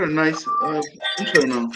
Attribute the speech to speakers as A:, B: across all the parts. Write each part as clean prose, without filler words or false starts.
A: what a nice intro now.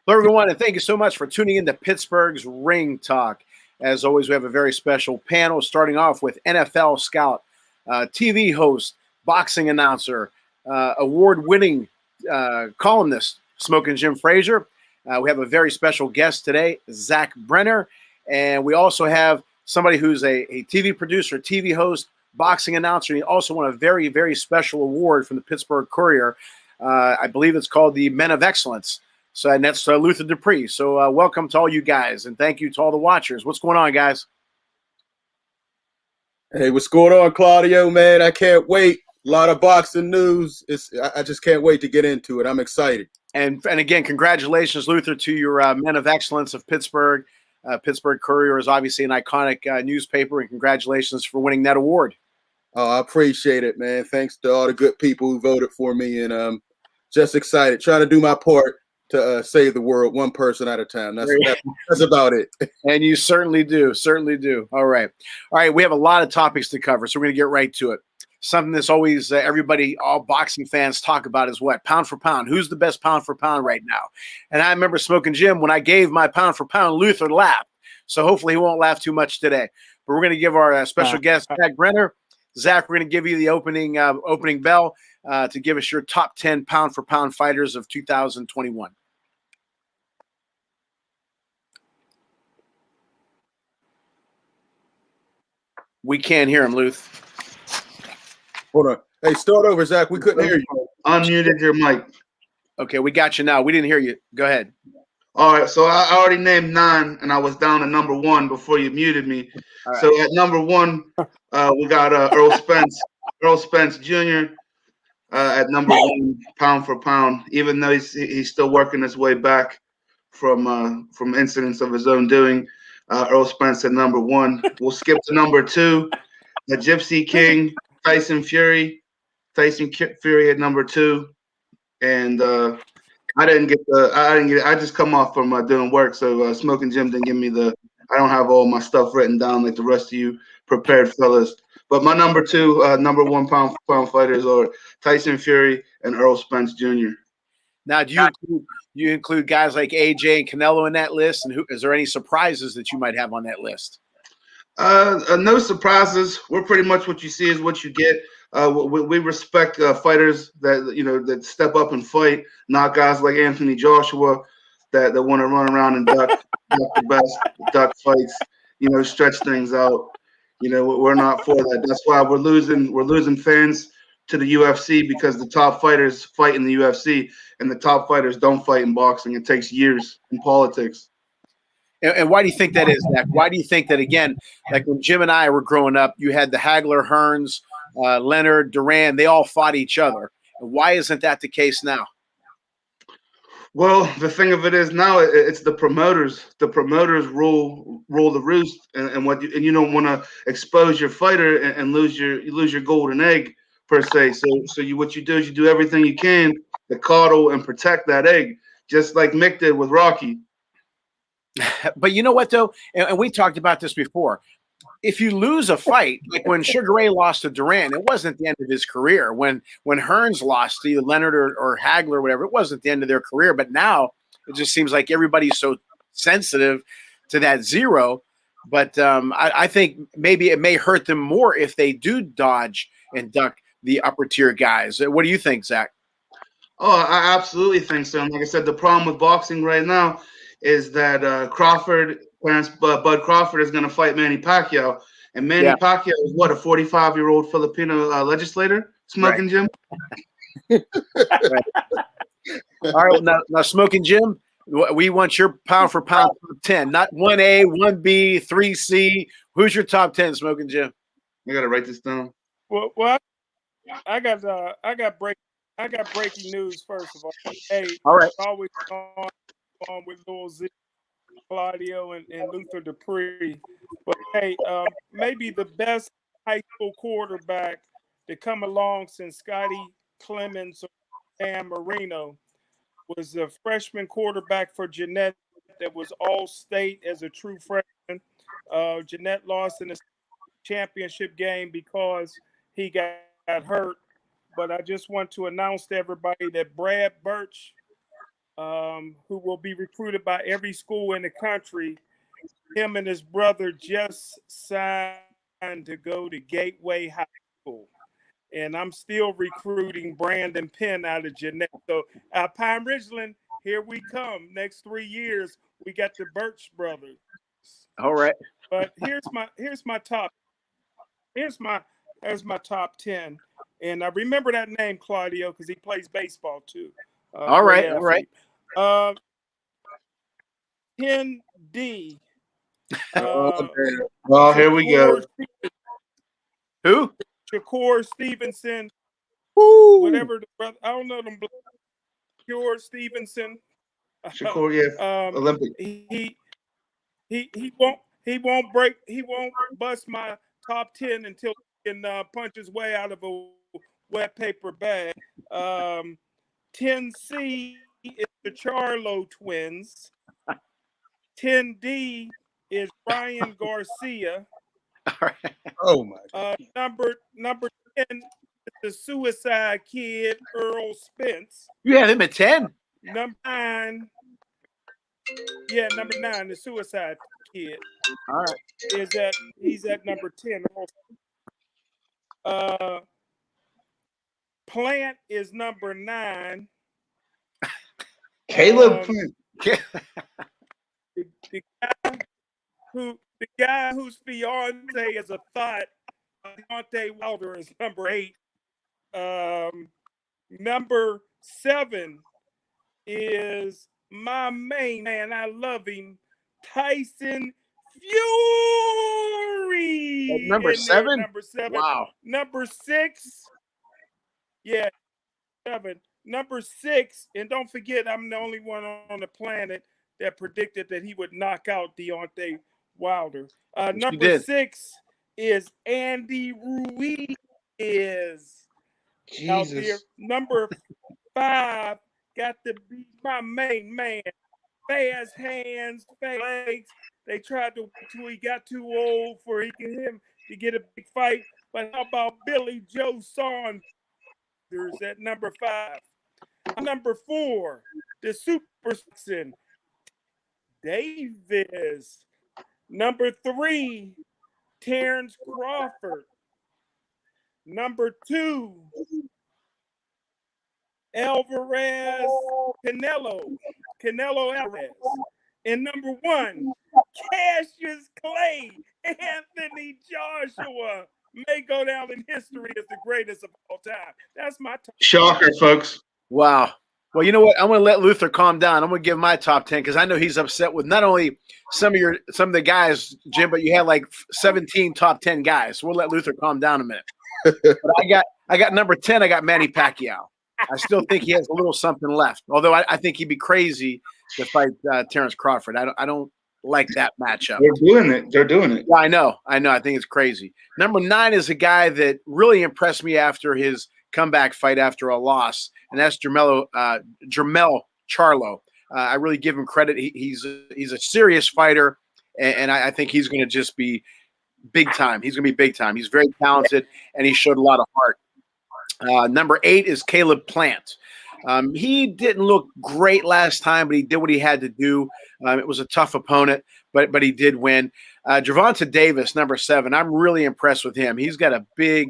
B: Hello, everyone, and thank you so much for tuning in to Pittsburgh's Ring Talk. As always, we have a very special panel, starting off with NFL scout, TV host, boxing announcer, award-winning columnist, Smokin Jim. We have a very special guest today, Zach Brenner, and we also have somebody who's a TV producer, TV host, boxing announcer. He also won a very, very special award from the Pittsburgh Courier. I believe it's called the Men of Excellence. So, and that's Luther Dupree. So welcome to all you guys, and thank you to all the watchers. What's going on, guys?
C: Hey, what's going on, Claudio, man? I can't wait. A lot of boxing news. I just can't wait to get into it. I'm excited.
B: And again, congratulations, Luther, to your Men of Excellence of Pittsburgh. Pittsburgh Courier is obviously an iconic newspaper, and congratulations for winning that award.
C: Oh, I appreciate it, man. Thanks to all the good people who voted for me, and just excited, trying to do my part to save the world one person at a time. That's about it.
B: And you certainly do. Certainly do. All right. We have a lot of topics to cover, so we're going to get right to it. Something that's always everybody, all boxing fans talk about is what? Pound for pound. Who's the best pound for pound right now? And I remember Smokin Jim, when I gave my pound for pound, Luther laughed. So hopefully he won't laugh too much today. But we're going to give our special guest, Zach Brenner. Zach, we're going to give you the opening bell to give us your top 10 pound for pound fighters of 2021. We can't hear him, Luth.
C: Hold on. Hey, start over, Zach. We couldn't hear you.
A: Unmuted your mic.
B: Okay, we got you now. We didn't hear you. Go ahead.
A: All right, so I already named 9, and I was down to number 1 before you muted me. Right. So at number 1, we got Earl Spence Jr. At number 1, pound for pound. Even though he's still working his way back from incidents of his own doing. Earl Spence at number 1. We'll skip to number 2. The Gypsy King, Tyson Fury. Tyson Fury at number 2. And I just come off from doing work, so Smokin Jim didn't give me I don't have all my stuff written down like the rest of you prepared fellas. But my number 2, number 1 pound for pound fighters are Tyson Fury and Earl Spence Jr.
B: Now, do you include guys like AJ and Canelo in that list? And is there any surprises that you might have on that list?
A: No surprises. We're pretty much what you see is what you get. We respect fighters that step up and fight, not guys like Anthony Joshua that want to run around and duck the best, duck fights, stretch things out. We're not for that. That's why we're losing fans to the UFC, because the top fighters fight in the UFC and the top fighters don't fight in boxing. It takes years in politics.
B: And why do you think that is, Zach? Why do you think that, again, like when Jim and I were growing up, you had the Hagler, Hearns, Leonard, Duran, they all fought each other. And why isn't that the case now?
A: Well, the thing of it is now it's the promoters. The promoters rule the roost, and you don't want to expose your fighter and lose your golden egg per se. So what you do is you do everything you can to coddle and protect that egg, just like Mick did with Rocky.
B: But you know what, though? And we talked about this before. If you lose a fight, like when Sugar Ray lost to Duran, it wasn't the end of his career. When Hearns lost to either Leonard or Hagler or whatever, it wasn't the end of their career. But now it just seems like everybody's so sensitive to that zero. But I think maybe it may hurt them more if they do dodge and duck the upper tier guys. What do you think, Zach?
A: Oh, I absolutely think so. And like I said, the problem with boxing right now is that Bud Crawford is going to fight Manny Pacquiao. And Manny Pacquiao is what, a 45-year-old Filipino legislator? Smokin Jim.
B: Right. All right, now Smokin Jim, we want your pound for pound top 10, not 1A, 1B, 3C. Who's your top 10, Smokin Jim?
A: I gotta write this down.
D: Well, I got breaking news first of all. Hey,
B: all right,
D: always on with Lil Z, Claudio, and Luther Dupree. But hey, maybe the best high school quarterback to come along since Scotty Clemens or Dan Marino was a freshman quarterback for Jeanette that was all state as a true freshman. Jeanette lost in the championship game because he got hurt. But I just want to announce to everybody that Brad Birch, who will be recruited by every school in the country, him and his brother just signed to go to Gateway High School. And I'm still recruiting Brandon Penn out of Jeanette. So Pine Ridgeland, here we come. Next 3 years, we got the Birch brothers.
B: all right.
D: But here's my top 10. And I remember that name, Claudio, because he plays baseball too.
B: All right.
D: 10D.
A: Oh, here we go.
B: Who?
D: Shakur Stevenson.
B: Woo.
D: Whatever the brother, I don't know them. Shakur Stevenson.
A: Shakur, yeah. Olympic.
D: He won't bust my top 10 until he can punch his way out of a wet paper bag. 10C is the Charlo twins. 10D is Ryan Garcia.
C: Oh my
D: God. Number 10 is the Suicide Kid, Earl Spence.
B: You had him at 10.
D: Number 9, the Suicide Kid.
B: All right.
D: He's at number 10. Plant is number 9.
A: Caleb Plant.
D: The guy whose fiance is a thought, Deontay Wilder, is number 8. Number 7 is my main man. I love him, Tyson Fury.
B: Number 7?
D: Number 7.
B: Wow.
D: Number 6. Yeah, 7. Number 6, and don't forget, I'm the only one on the planet that predicted that he would knock out Deontay Wilder. Number 6 is Andy Ruiz. Out there. Number 5 got to be my main man. Fast hands, fast legs. They tried to wait till he got too old for him to get a big fight. But how about Billy Joe Saunders at number 5? Number 4, the Super Saxon, Davis. Number 3, Terrence Crawford. Number 2, Alvarez Canelo Alvarez. And number 1, Cassius Clay, Anthony Joshua, may go down in history as the greatest of all time. That's my top.
A: Shocker, folks.
B: Wow. Well, you know what? I'm going to let Luther calm down. I'm going to give my top 10 because I know he's upset with not only some of the guys, Jim, but you had like 17 top 10 guys. So we'll let Luther calm down a minute. But I got number 10. I got Manny Pacquiao. I still think he has a little something left. Although I think he'd be crazy to fight Terrence Crawford. I don't like that matchup.
A: They're doing it.
B: Yeah, I know. I think it's crazy. Number 9 is a guy that really impressed me after his comeback fight after a loss, and that's Jermell Charlo. I really give him credit. He's a serious fighter, and I think he's going to just be big time. He's going to be big time. He's very talented, and he showed a lot of heart. Number 8 is Caleb Plant. He didn't look great last time, but he did what he had to do. It was a tough opponent, but he did win. Gervonta Davis, number 7. I'm really impressed with him. He's got a big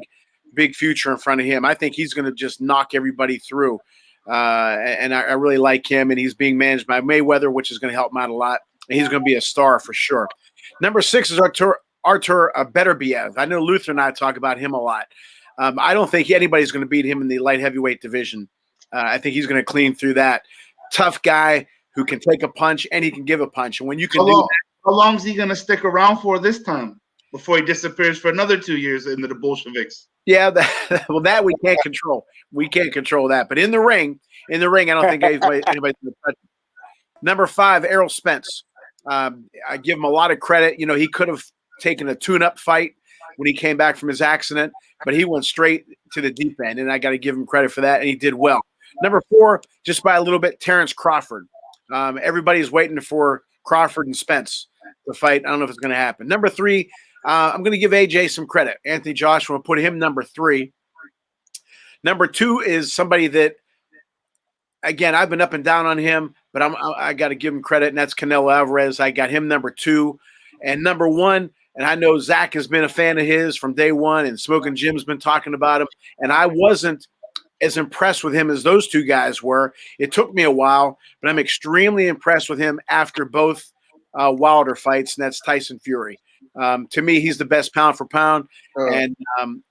B: future in front of him. I think he's going to just knock everybody through. And I really like him, and he's being managed by Mayweather, which is going to help him out a lot. And he's going to be a star for sure. Number 6 is Artur Beterbiev. I know Luther and I talk about him a lot. I don't think anybody's going to beat him in the light heavyweight division. I think he's going to clean through that. Tough guy who can take a punch and he can give a punch. And when you can do that,
A: how long is he going to stick around for this time before he disappears for another 2 years into the Bolsheviks?
B: Yeah, that we can't control. We can't control that. But in the ring, I don't think anybody's going to touch him. Number 5, Errol Spence. I give him a lot of credit. You know, he could have taken a tune-up fight when he came back from his accident, but he went straight to the deep end, and I got to give him credit for that, and he did well. Number 4, just by a little bit, Terrence Crawford. Everybody's waiting for Crawford and Spence to fight. I don't know if it's going to happen. Number 3, I'm going to give AJ some credit. Anthony Joshua, put him number 3. Number 2 is somebody that, again, I've been up and down on him, but I got to give him credit, and that's Canelo Alvarez. I got him number 2. And number 1, and I know Zach has been a fan of his from day one, and Smokin Jim's been talking about him, and I wasn't as impressed with him as those two guys were. It took me a while, but I'm extremely impressed with him after both Wilder fights, and that's Tyson Fury. To me, he's the best pound for pound, and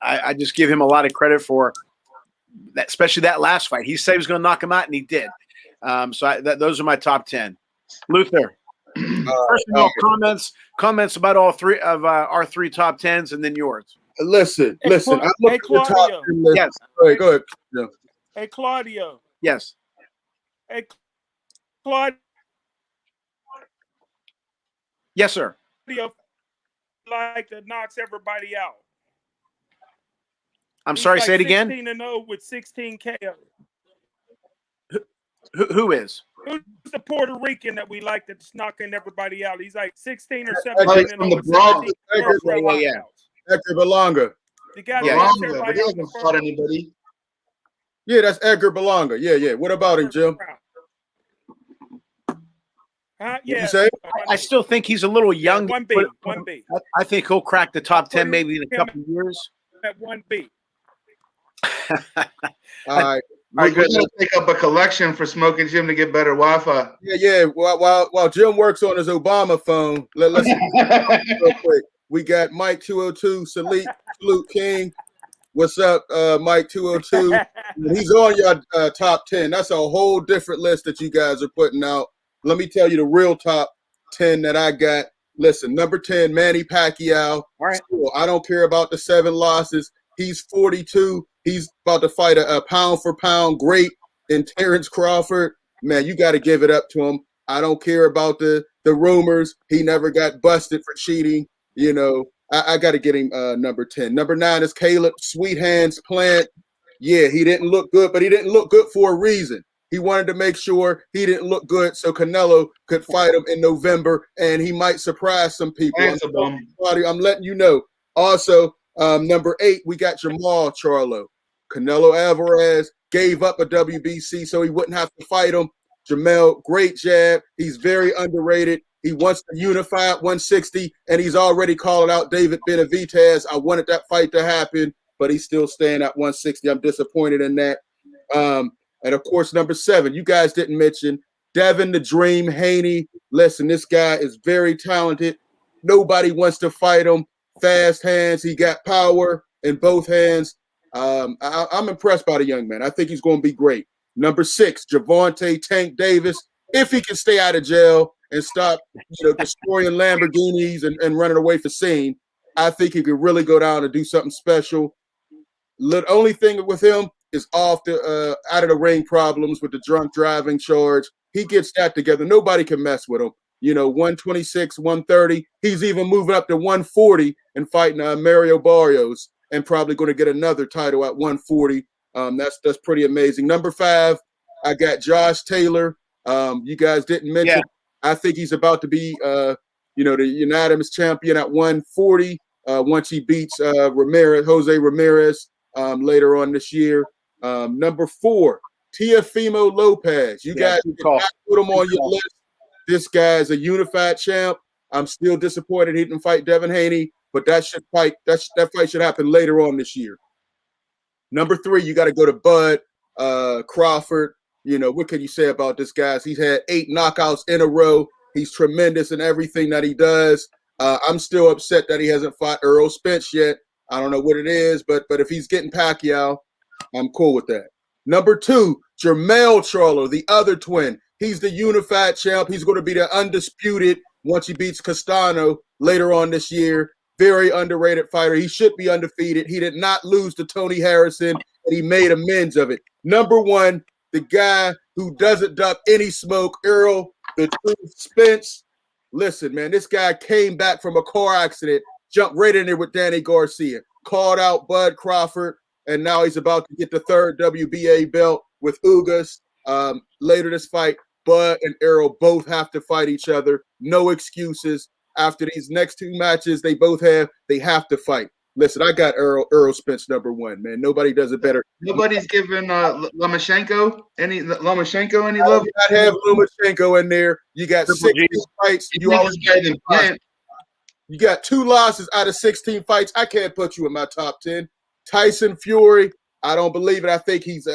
B: I just give him a lot of credit for that, especially that last fight. He said he was going to knock him out, and he did. Those are my top 10. Luther, first of all, comments about all 3 of our 3 top 10s, and then yours.
C: Listen. I looked at the top 10 list.
B: Yes.
C: Go ahead. Yeah.
D: Hey, Claudio.
B: Yes.
D: Hey, Claudio.
B: Yes, sir.
D: Like that knocks everybody out.
B: I'm sorry,
D: like
B: say it again.
D: 16-0 with 16 KO.
B: Who is?
D: Who's the Puerto Rican that we like that's knocking everybody out? He's like 16 or
A: Like
D: 17
A: from the Bronx.
C: Edgar Berlanga.
D: The guy
A: Yeah,
D: knocks
A: but
D: everybody
A: he
D: out
A: hasn't
D: the
A: fought
D: first
A: anybody.
C: Yeah, that's Edgar Berlanga. Yeah. What about him, Jim?
D: Yeah.
C: You say?
B: I still think he's a little young.
D: 1B.
B: I think he'll crack the top 10 maybe in a couple of years.
D: At 1B.
C: All right.
A: We're going to take up a collection for Smokin Jim to get better Wi-Fi.
C: Yeah. While Jim works on his Obama phone, let's real quick. We got Mike 202, Salute King. What's up, Mike 202? He's on your top 10. That's a whole different list that you guys are putting out. Let me tell you the real top 10 that I got. Listen, number 10, Manny Pacquiao.
B: All right.
C: Still, I don't care about the 7 losses. He's 42. He's about to fight a pound for pound great in Terrence Crawford. Man, you got to give it up to him. I don't care about the rumors. He never got busted for cheating. You know, I got to get him number 10. Number 9 is Caleb Sweet Hands Plant. Yeah, he didn't look good, but he didn't look good for a reason. He wanted to make sure he didn't look good so could fight him in November, and he might surprise some people. I'm letting you know. Also, number 8, we got Jamal Charlo. Canelo Alvarez gave up a WBC so he wouldn't have to fight him. Jamel, great jab. He's very underrated. He wants to unify at 160, and he's already calling out David Benavidez. I wanted that fight to happen, but he's still staying at 160. I'm disappointed in that. And, of course, number 7, you guys didn't mention Devin the Dream Haney. Listen, this guy is very talented. Nobody wants to fight him. Fast hands. He got power in both hands. I'm impressed by the young man. I think he's going to be great. Number 6, Javante Tank Davis. If he can stay out of jail and stop destroying Lamborghinis and running away for scene, I think he could really go down and do something special. The only thing with him is off the out of the ring problems with the drunk driving charge. He gets that together. Nobody can mess with him. 126, 130. He's even moving up to 140 and fighting Mario Barrios and probably going to get another title at 140. That's pretty amazing. Number 5, I got Josh Taylor. You guys didn't mention. Yeah. I think he's about to be the unanimous champion at 140 once he beats Jose Ramirez later on this year. Number 4, Teofimo Lopez. You guys did not put him on your list. This guy's a unified champ. I'm still disappointed he didn't fight Devin Haney, but that fight should happen later on this year. Number 3, you got to go to Bud Crawford. What can you say about this guy? He's had 8 knockouts in a row. He's tremendous in everything that he does. I'm still upset that he hasn't fought Errol Spence yet. I don't know what it is, but if he's getting Pacquiao, I'm cool with that. Number 2, Jermell Charlo, the other twin. He's the unified champ. He's going to be the undisputed once he beats Castano later on this year. Very underrated fighter. He should be undefeated. He did not lose to Tony Harrison, and he made amends of it. Number 1, the guy who doesn't duck any smoke, Errol the Truth Spence. Listen, man, this guy came back from a car accident, jumped right in there with Danny Garcia, called out Bud Crawford, and now he's about to get the 3rd WBA belt with Ugas. Later this fight, Bud and Errol both have to fight each other. No excuses. After these next 2 matches they have to fight. Listen, I got Errol Spence number 1, man. Nobody does it better.
A: Nobody's giving Lomachenko any love.
C: I have Lomachenko in there. You got 16 fights. You got 2 losses out of 16 fights. I can't put you in my top 10. Tyson Fury, I don't believe it. I think he's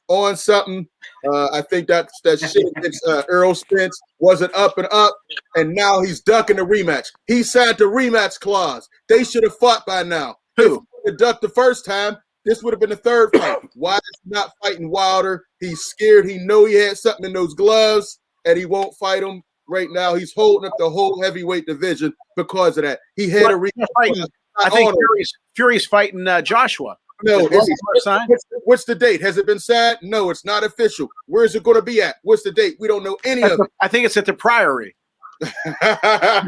C: on something. I think that shit against Errol Spence wasn't up and up, and now he's ducking the rematch. He signed the rematch clause. They should have fought by now.
B: Who?
C: If he ducked the first time, this would have been the 3rd fight. Why is he not fighting Wilder? He's scared. He know he had something in those gloves, and he won't fight him right now. He's holding up the whole heavyweight division because of that. He had a rematch.
B: I think Fury's fighting Joshua.
C: No, what's the date? Has it been signed? No, it's not official. Where is it going to be at? What's the date? We don't know any of it.
B: I think it's at the Priory.
C: Yeah.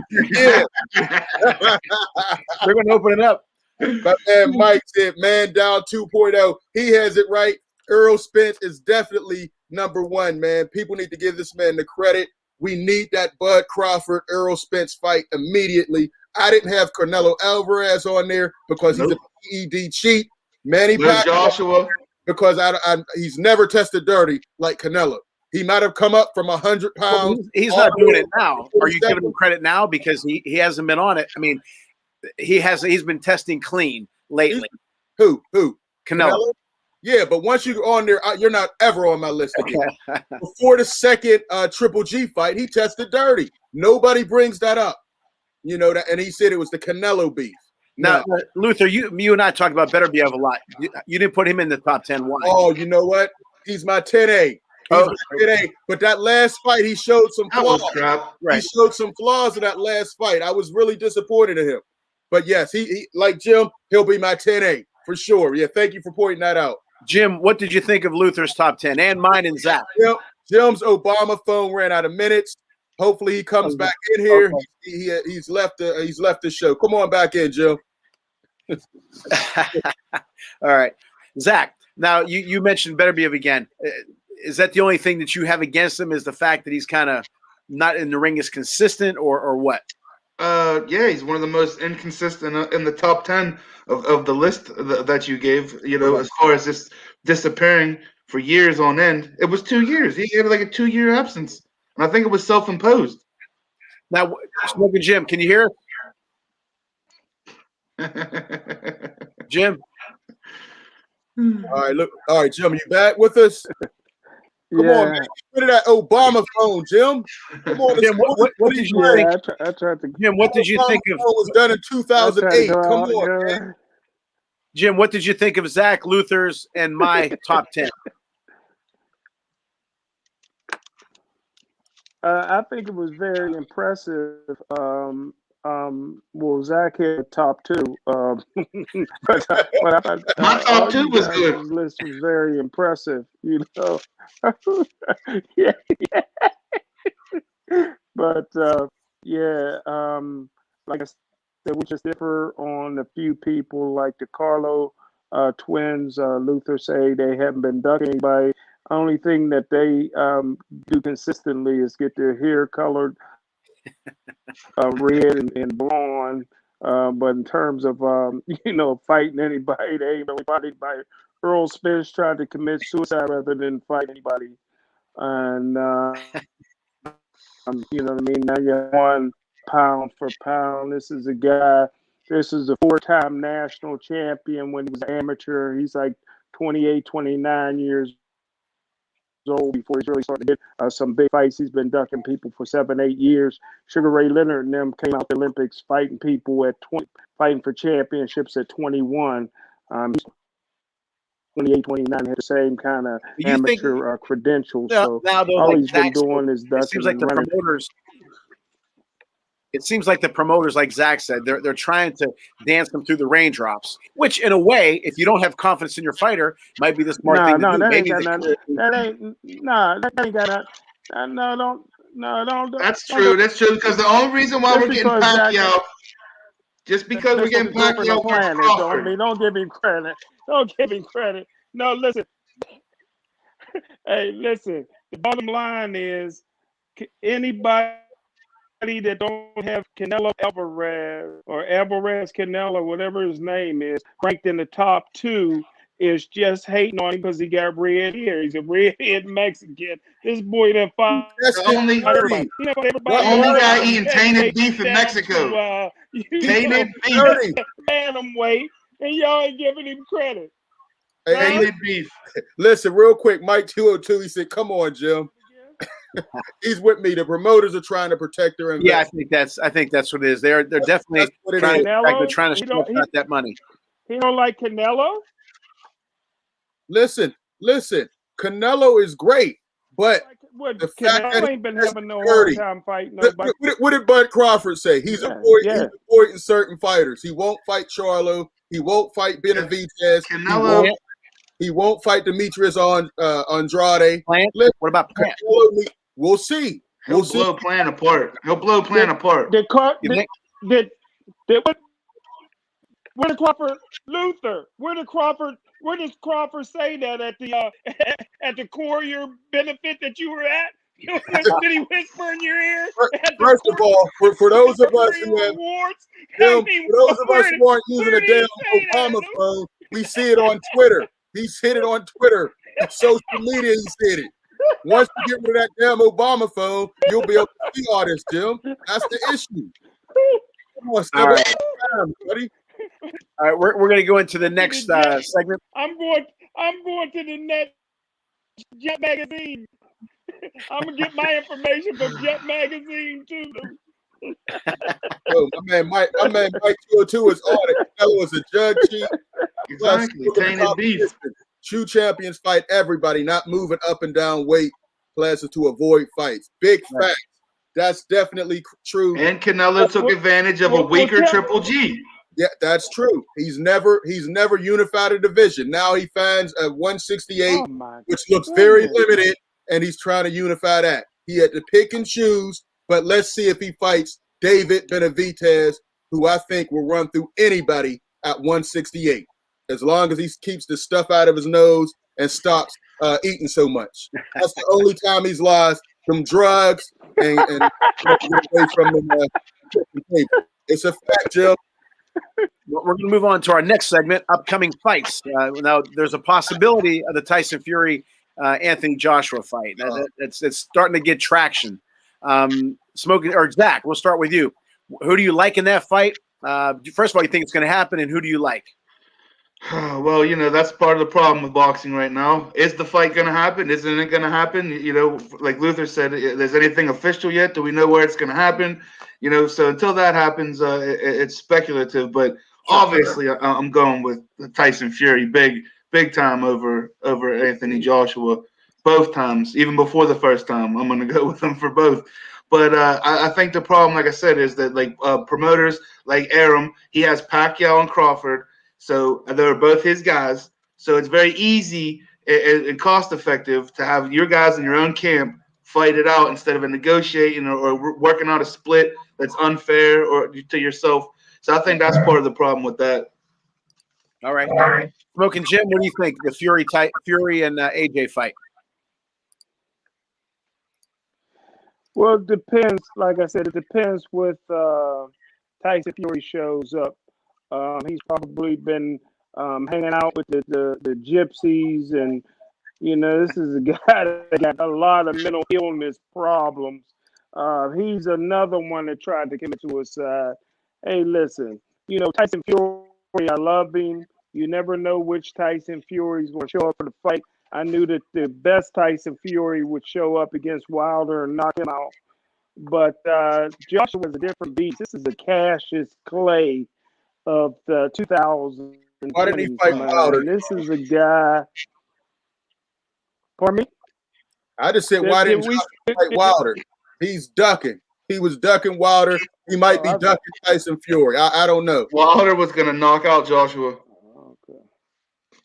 B: They're going to open it up.
C: My man Mike said, man down 2.0. He has it right. Errol Spence is definitely number 1, man. People need to give this man the credit. We need that Bud Crawford Errol Spence fight immediately. I didn't have Canelo Alvarez on there because he's a PED cheat. Manny Pacquiao,
A: Joshua,
C: because he's never tested dirty like Canelo. He might have come up from 100 pounds.
B: Well, he's not doing it now. Are you giving him credit now because he hasn't been on it? I mean, he's been testing clean lately.
C: Who?
B: Canelo.
C: Yeah, but once you're on there, you're not ever on my list again. Before the 2nd Triple G fight, he tested dirty. Nobody brings that up. You know that, and he said it was the Canelo beef.
B: Now, Luther, you and I talked about Beterbiev a lot. You didn't put him in the top 10. Why?
C: Oh, you know what? He's my 10A. He's my 10A. But that last fight, he showed some flaws.
B: Right.
C: He showed some flaws in that last fight. I was really disappointed in him. But yes, he like Jim, he'll be my 10A for sure. Yeah, thank you for pointing that out.
B: Jim, what did you think of Luther's top 10 and mine and Zach?
C: Jim's Obama phone ran out of minutes. Hopefully he comes back in here. Okay. He's left the show. Come on back in, Jim.
B: All right, Zach. Now you mentioned Beterbiev again. Is that the only thing that you have against him? Is the fact that he's kind of not in the ring as consistent, or what?
A: Yeah, he's one of the most inconsistent in the top 10 of the list that you gave. You know, as far as just disappearing for years on end. It was 2 years. He had like a 2-year absence, and I think it was self-imposed.
B: Now, Smokin Jim, can you hear us? Jim?
C: All right, Jim, you back with us? Come on, man. Get rid of that Obama phone, Jim. Come on,
B: Jim, what did you think?
E: I tried to.
B: Jim, what did you think of?
C: It was done in 2008. Come on, man.
B: Jim, what did you think of Zach Luther's and my top 10?
E: I think it was very impressive. Well, Zach had top 2, but I thought
A: my top 2 was good.
E: List was very impressive, you know. Yeah. But like I said, we just differ on a few people, like the Carlo twins. Luther say they haven't been ducking anybody. Only thing that they do consistently is get their hair colored red and blonde. But in terms of fighting anybody, they ain't really fought anybody. Earl Spence tried to commit suicide rather than fight anybody. And you know what I mean? Now you're 1 pound for pound. This is a 4-time national champion when he was amateur. He's like 28, 29 years old before he's really starting to get some big fights. He's been ducking people for 7, 8 years. Sugar Ray Leonard and them came out the Olympics fighting people at 20, fighting for championships at 21. He's 28, 29, had the same kind of amateur credentials. So all he's been doing is ducking.
B: It seems like the promoters. It seems like the promoters, like Zach said, they're trying to dance them through the raindrops. Which, in a way, if you don't have confidence in your fighter, might be the smart thing to do.
E: That
B: Maybe
E: ain't got nothing. That ain't got nothing. Don't.
A: That's true. That's true. Because the only reason why we're getting Pacquiao, just because we're getting Pacquiao versus Crawford.
E: Don't give him credit. Don't give him credit. No, listen. Hey, listen. The bottom line is anybody that don't have Canelo Alvarez or Alvarez Canelo, whatever his name is, ranked in the top 2 is just hating on him because he got red hair. He's a redhead Mexican. This boy that fought.
A: The only guy eating tainted beef in Mexico. Tainted beef.
E: Bantamweight, and y'all ain't giving him credit.
A: Tainted beef.
C: Listen, real quick, Mike 202, he said, "Come on, Jim." He's with me. The promoters are trying to protect their investment.
B: Yeah, I think that's what it is. They're definitely trying to stretch out that money.
E: He don't like Canelo.
C: Listen. Canelo is great, but
E: the fact that ain't been having no hard time fighting nobody.
C: What did Bud Crawford say? He's avoiding certain fighters. He won't fight Charlo. He won't fight Benavidez.
A: Canelo.
C: He won't fight Demetrius Andrade.
B: Plant? What about Plant?
C: We'll see.
A: He'll blow Plant apart.
E: Where did Crawford Luther? Where does Crawford say that at the Courier benefit that you were at? Did he whisper in your ear?
C: First of all, for those of us who have who aren't using a damn Obama phone, we see it on Twitter. He's hit it on Twitter. Social media, he's hit it. Once you get rid of that damn Obama phone, you'll be able to see all this, Jim. That's the issue. Come on, step up time, buddy.
B: All right, we're going to go into the next segment.
E: I'm going to the next Jet Magazine. I'm gonna get my information from Jet Magazine too.
C: Oh, my man Mike 202 is on it. Canelo is a judge chief.
A: Exactly. Tainted beef.
C: True champions fight everybody, not moving up and down weight classes to avoid fights. Big facts. That's definitely true.
A: And Canelo took advantage of a weaker Triple G.
C: Yeah, that's true. He's never unified a division. Now he finds a 168, which looks very limited, and he's trying to unify that. He had to pick and choose, but let's see if he fights David Benavidez, who I think will run through anybody at 168, as long as he keeps the stuff out of his nose and stops eating so much. That's the only time he's lost from drugs and away from them. It's a fact, Jim.
B: We're going to move on to our next segment, upcoming fights. Now, there's a possibility of the Tyson Fury Anthony Joshua fight. It's starting to get traction. Smokin or Zach, we'll start with you. Who do you like in that fight? First of all, you think it's going to happen, and who do you like?
A: Well, that's part of the problem with boxing right now. Is the fight going to happen? Isn't it going to happen? Like Luther said, is anything official yet? Do we know where it's going to happen? So until that happens, it's speculative. But obviously, I'm going with Tyson Fury, big time over Anthony Joshua, both times. Even before the first time, I'm going to go with him for both. But I think the problem, like I said, is that promoters like Arum, he has Pacquiao and Crawford. So they're both his guys. So it's very easy and cost effective to have your guys in your own camp fight it out instead of negotiating or working out a split that's unfair or to yourself. So I think that's part of the problem with that.
B: All right. Smokin Jim, what do you think? The Fury and AJ fight?
E: Well, it depends. Like I said, it depends with Tyson Fury shows up. He's probably been hanging out with the gypsies, and this is a guy that got a lot of mental illness problems. He's another one that tried to commit suicide. Hey, listen, Tyson Fury, I love him. You never know which Tyson Fury is going to show up for the fight. I knew that the best Tyson Fury would show up against Wilder and knock him out. But Joshua was a different beast. This is a Cassius Clay of the 2020s.
C: Why didn't he fight Wilder?
E: This is a guy. Pardon me?
C: I just said, why didn't Joshua fight Wilder? He's ducking. He was ducking Wilder. He might be ducking Tyson Fury. I don't know.
A: Wilder was going to knock out Joshua.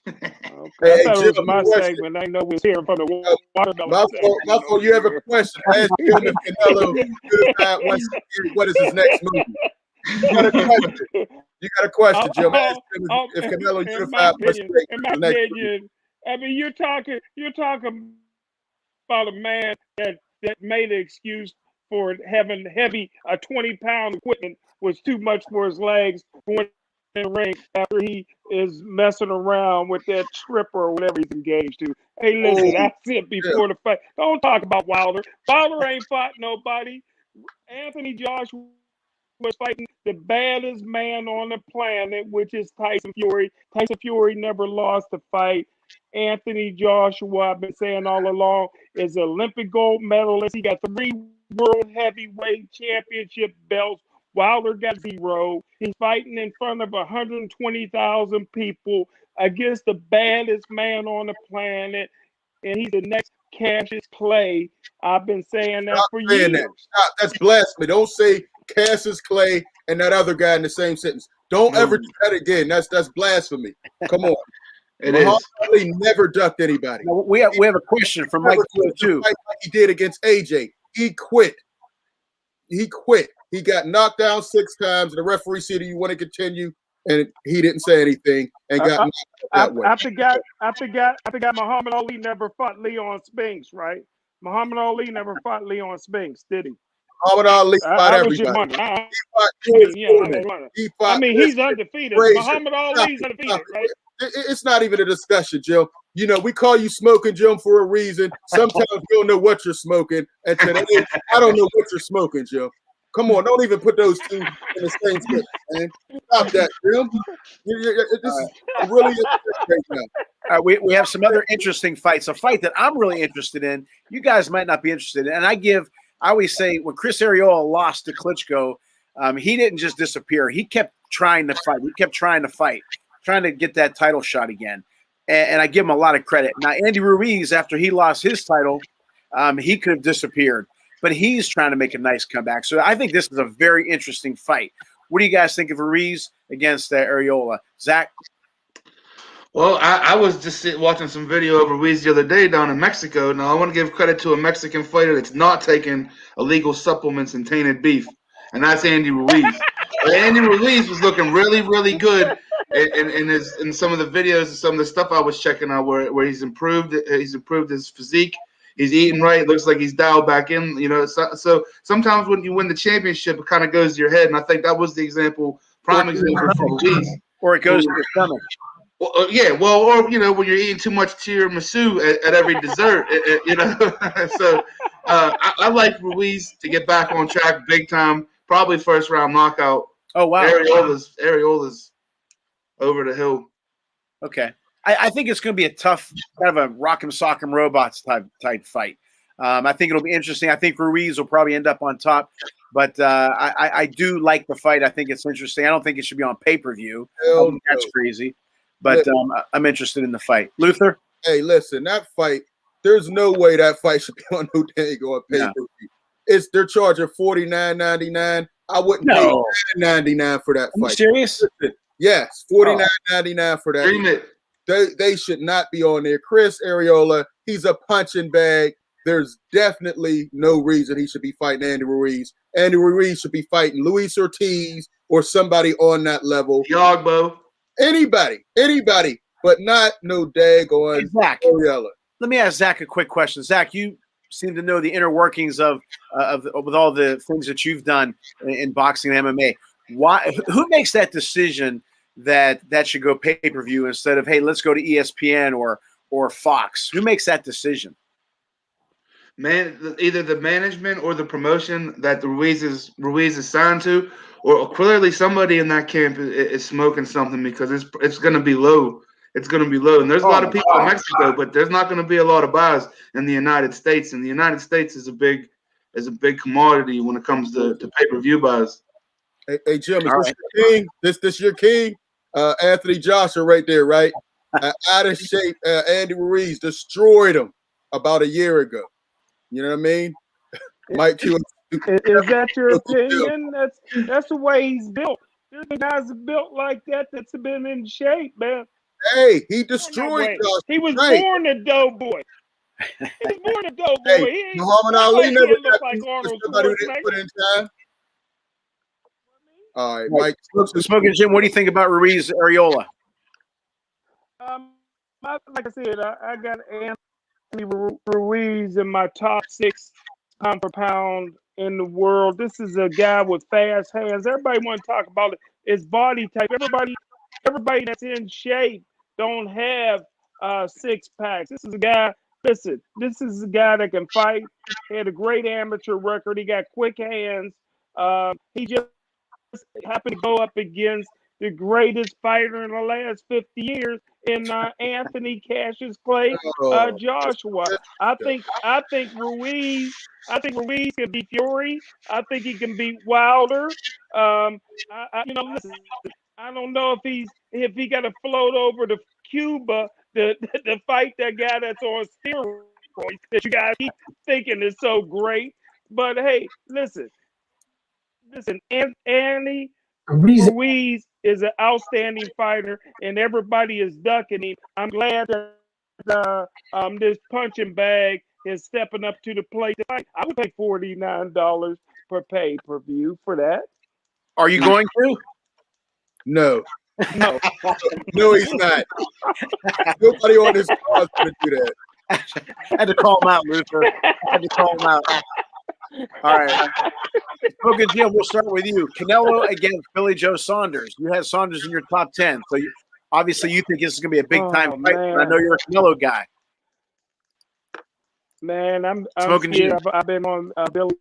E: Okay. I thought it was my segment. I know we was hearing from the watermelon.
C: My fault. You have a question. Ask him if Canelo what is his next movie. You got a question, Jim. Ask him if Canelo unified.
E: In my opinion, I mean, you're talking about a man that made an excuse for having heavy 20-pound equipment was too much for his legs when in the ring after he is messing around with that stripper or whatever he's engaged to. Hey, listen, that's it before the fight. Don't talk about Wilder. Wilder ain't fought nobody. Anthony Joshua was fighting the baddest man on the planet, which is Tyson Fury. Tyson Fury never lost a fight. Anthony Joshua, I've been saying all along, is an Olympic gold medalist. He got 3 world heavyweight championship belts. Wilder got 0. He's fighting in front of 120,000 people against the baddest man on the planet, and he's the next Cassius Clay. I've been saying that for years.
C: That's blasphemy. Don't say Cassius Clay and that other guy in the same sentence. Don't ever do that again. That's blasphemy. Come on. Muhammad Ali never ducked anybody.
B: No, we have a question from Mike too.
C: Like he did against AJ. He quit. He got knocked down 6 times. And the referee said, "Do you want to continue?" And he didn't say anything and got knocked that way.
E: I forgot. Muhammad Ali never fought Leon Spinks, right? Muhammad Ali never fought Leon Spinks, did he?
C: Muhammad Ali fought everybody.
E: I mean, he's undefeated. Muhammad Ali's undefeated, right?
C: It's not even a discussion, Jim. You know, we call you Smokin Jim for a reason. Sometimes you don't know what you're smoking. And today, I don't know what you're smoking, Jim. Come on, don't even put those two in the same sentence, man. Stop that, Jim. This is really right now.
B: We have some other interesting fights. A fight that I'm really interested in. You guys might not be interested in. And I always say when Chris Arreola lost to Klitschko, he didn't just disappear. He kept trying to fight. Trying to get that title shot again. And I give him a lot of credit. Now, Andy Ruiz, after he lost his title, he could have disappeared. But he's trying to make a nice comeback. So I think this is a very interesting fight. What do you guys think of Ruiz against Arreola? Zach?
A: Well, I was just watching some video of Ruiz the other day down in Mexico. Now, I want to give credit to a Mexican fighter that's not taking illegal supplements and tainted beef, and that's Andy Ruiz. Andy Ruiz was looking really, really good in some of the videos and some of the stuff I was checking out where he's improved his physique. He's eating right. It looks like he's dialed back in. You know, so sometimes when you win the championship, it kind of goes to your head, and I think that was the prime example for Ruiz.
B: Or it goes to your stomach.
A: Well, or you know, when you're eating too much tiramisu at every dessert, you know. So I like Ruiz to get back on track big time. Probably first round knockout.
B: Oh wow,
A: Arreola's over the hill.
B: Okay. I think it's going to be a tough, kind of a rock'em sock'em robots type fight. I think it'll be interesting. I think Ruiz will probably end up on top, but I do like the fight. I think it's interesting. I don't think it should be on pay-per-view. That's crazy, but I'm interested in the fight. Luther?
C: Hey, listen, that fight, there's no way that fight should be on no dang on pay-per-view. They're charging $49.99. I wouldn't pay $9.99 for that fight.
B: Are you serious?
C: Listen, yes, $49.99 for that.
A: Dream it.
C: They should not be on there. Chris Arreola, he's a punching bag. There's definitely no reason he should be fighting Andy Ruiz. Andy Ruiz should be fighting Luis Ortiz or somebody on that level.
A: Yogbo.
C: Anybody, but not no daggone
B: Zach.
C: Arreola.
B: Let me ask Zach a quick question. Zach, you seem to know the inner workings of with all the things that you've done in boxing and MMA. Who makes that decision that should go pay-per-view instead of, hey, let's go to ESPN or Fox? Who makes that decision?
A: Man, either the management or the promotion that Ruiz is signed to, or clearly somebody in that camp is smoking something, because it's going to be low. it's going to be low. And there's a lot of people in Mexico, but there's not going to be a lot of buys in the United States. And the United States is a big commodity when it comes to pay-per-view buys.
C: Hey Jim, is this your king? This your king? Anthony Joshua right there, right? Out of shape, Andy Ruiz destroyed him about a year ago. You know what I mean? Mike Q.
E: Is that your opinion? That's the way he's built. There's guys built like that that's been in shape, man.
C: Hey, he destroyed Joshua.
E: He was born a doughboy. He was born a doughboy.
C: Hey, Muhammad Ali never
E: looked like Arnold Schwarzenegger.
C: Put in time. All right, Mike.
B: Smokin Jim, what do you think about Ruiz Areola?
E: Like I said, I got Anthony Ruiz in my top 6 pound for pound in the world. This is a guy with fast hands. Everybody want to talk about his body type. Everybody that's in shape don't have 6 packs. This is a guy. Listen, this is a guy that can fight. He had a great amateur record. He got quick hands. He just happened to go up against the greatest fighter in the last 50 years in Anthony Cassius Clay Joshua. I think Ruiz can beat Fury. I think he can beat Wilder. Listen, I don't know if he got to float over to Cuba to fight that guy that's on steroids that you guys keep thinking is so great. But hey, listen, Andy Ruiz is an outstanding fighter, and everybody is ducking him. I'm glad that this punching bag is stepping up to the plate. I would pay $49 per pay-per-view for that.
B: Are you going to?
C: No, he's not. Nobody on this call is going to do that.
B: I had to call him out, Luther. All right. Smokin Jim, we'll start with you. Canelo against Billy Joe Saunders. You had Saunders in your top 10. So obviously you think this is going to be a big-time fight. I know you're a Canelo guy.
E: Man, I'm
B: Smokin
E: scared.
B: Jim.
E: I've been on Billy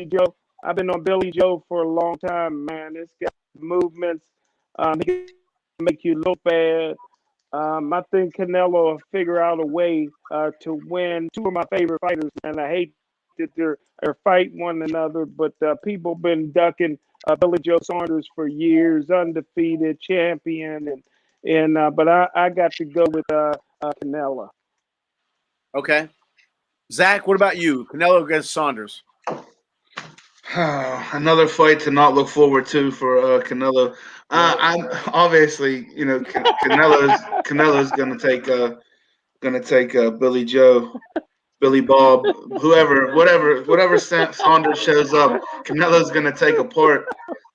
E: Joe. I've been on Billy Joe for a long time, man. This guy's movements, he can make you look bad. I think Canelo will figure out a way to win. 2 of my favorite fighters, and I hate that they're fighting one another, but people been ducking Billy Joe Saunders for years, undefeated champion, but I got to go with Canelo.
B: Okay, Zach, what about you? Canelo against Saunders.
A: Another fight to not look forward to for Canelo. I'm obviously, Canelo's gonna take Billy Joe. Billy Bob, whatever Saunders shows up, Canelo's going to take apart.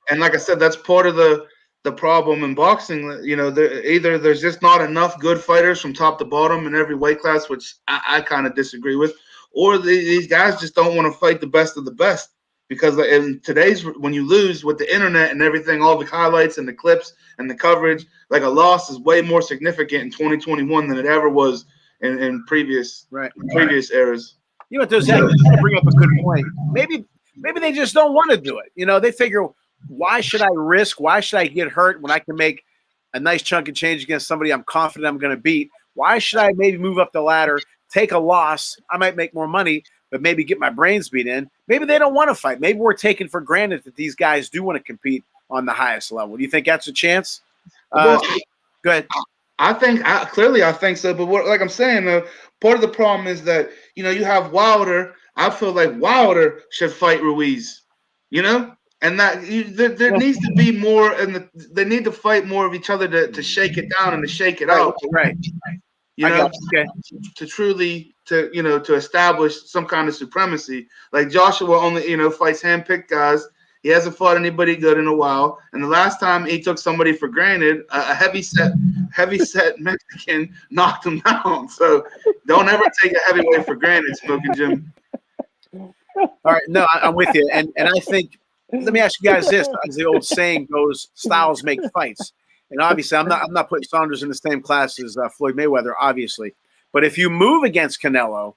A: And like I said, that's part of the problem in boxing. Either there's just not enough good fighters from top to bottom in every weight class, which I kind of disagree with, or these guys just don't want to fight the best of the best. Because in today's, when you lose with the internet and everything, all the highlights and the clips and the coverage, like a loss is way more significant in 2021 than it ever was in previous eras.
B: You know what, Zach, you bring up a good point. Maybe they just don't want to do it. They figure, why should I risk? Why should I get hurt when I can make a nice chunk of change against somebody I'm confident I'm going to beat? Why should I maybe move up the ladder, take a loss? I might make more money, but maybe get my brains beat in. Maybe they don't want to fight. Maybe we're taking for granted that these guys do want to compete on the highest level. Do you think that's a chance? Go ahead.
A: I think so. But like I'm saying, part of the problem is that, you have Wilder. I feel like Wilder should fight Ruiz, and that there needs to be more, and they need to fight more of each other to shake it down and to shake it out.
B: Right.
A: To truly, to establish some kind of supremacy. Like Joshua only, fights handpicked guys. He hasn't fought anybody good in a while. And the last time he took somebody for granted, a heavy set Mexican knocked him down. So don't ever take a heavyweight for granted, Smokin Jim.
B: All right, no, I'm with you. And I think, let me ask you guys this, as the old saying goes, styles make fights. And obviously, I'm not putting Saunders in the same class as Floyd Mayweather, obviously. But if you move against Canelo,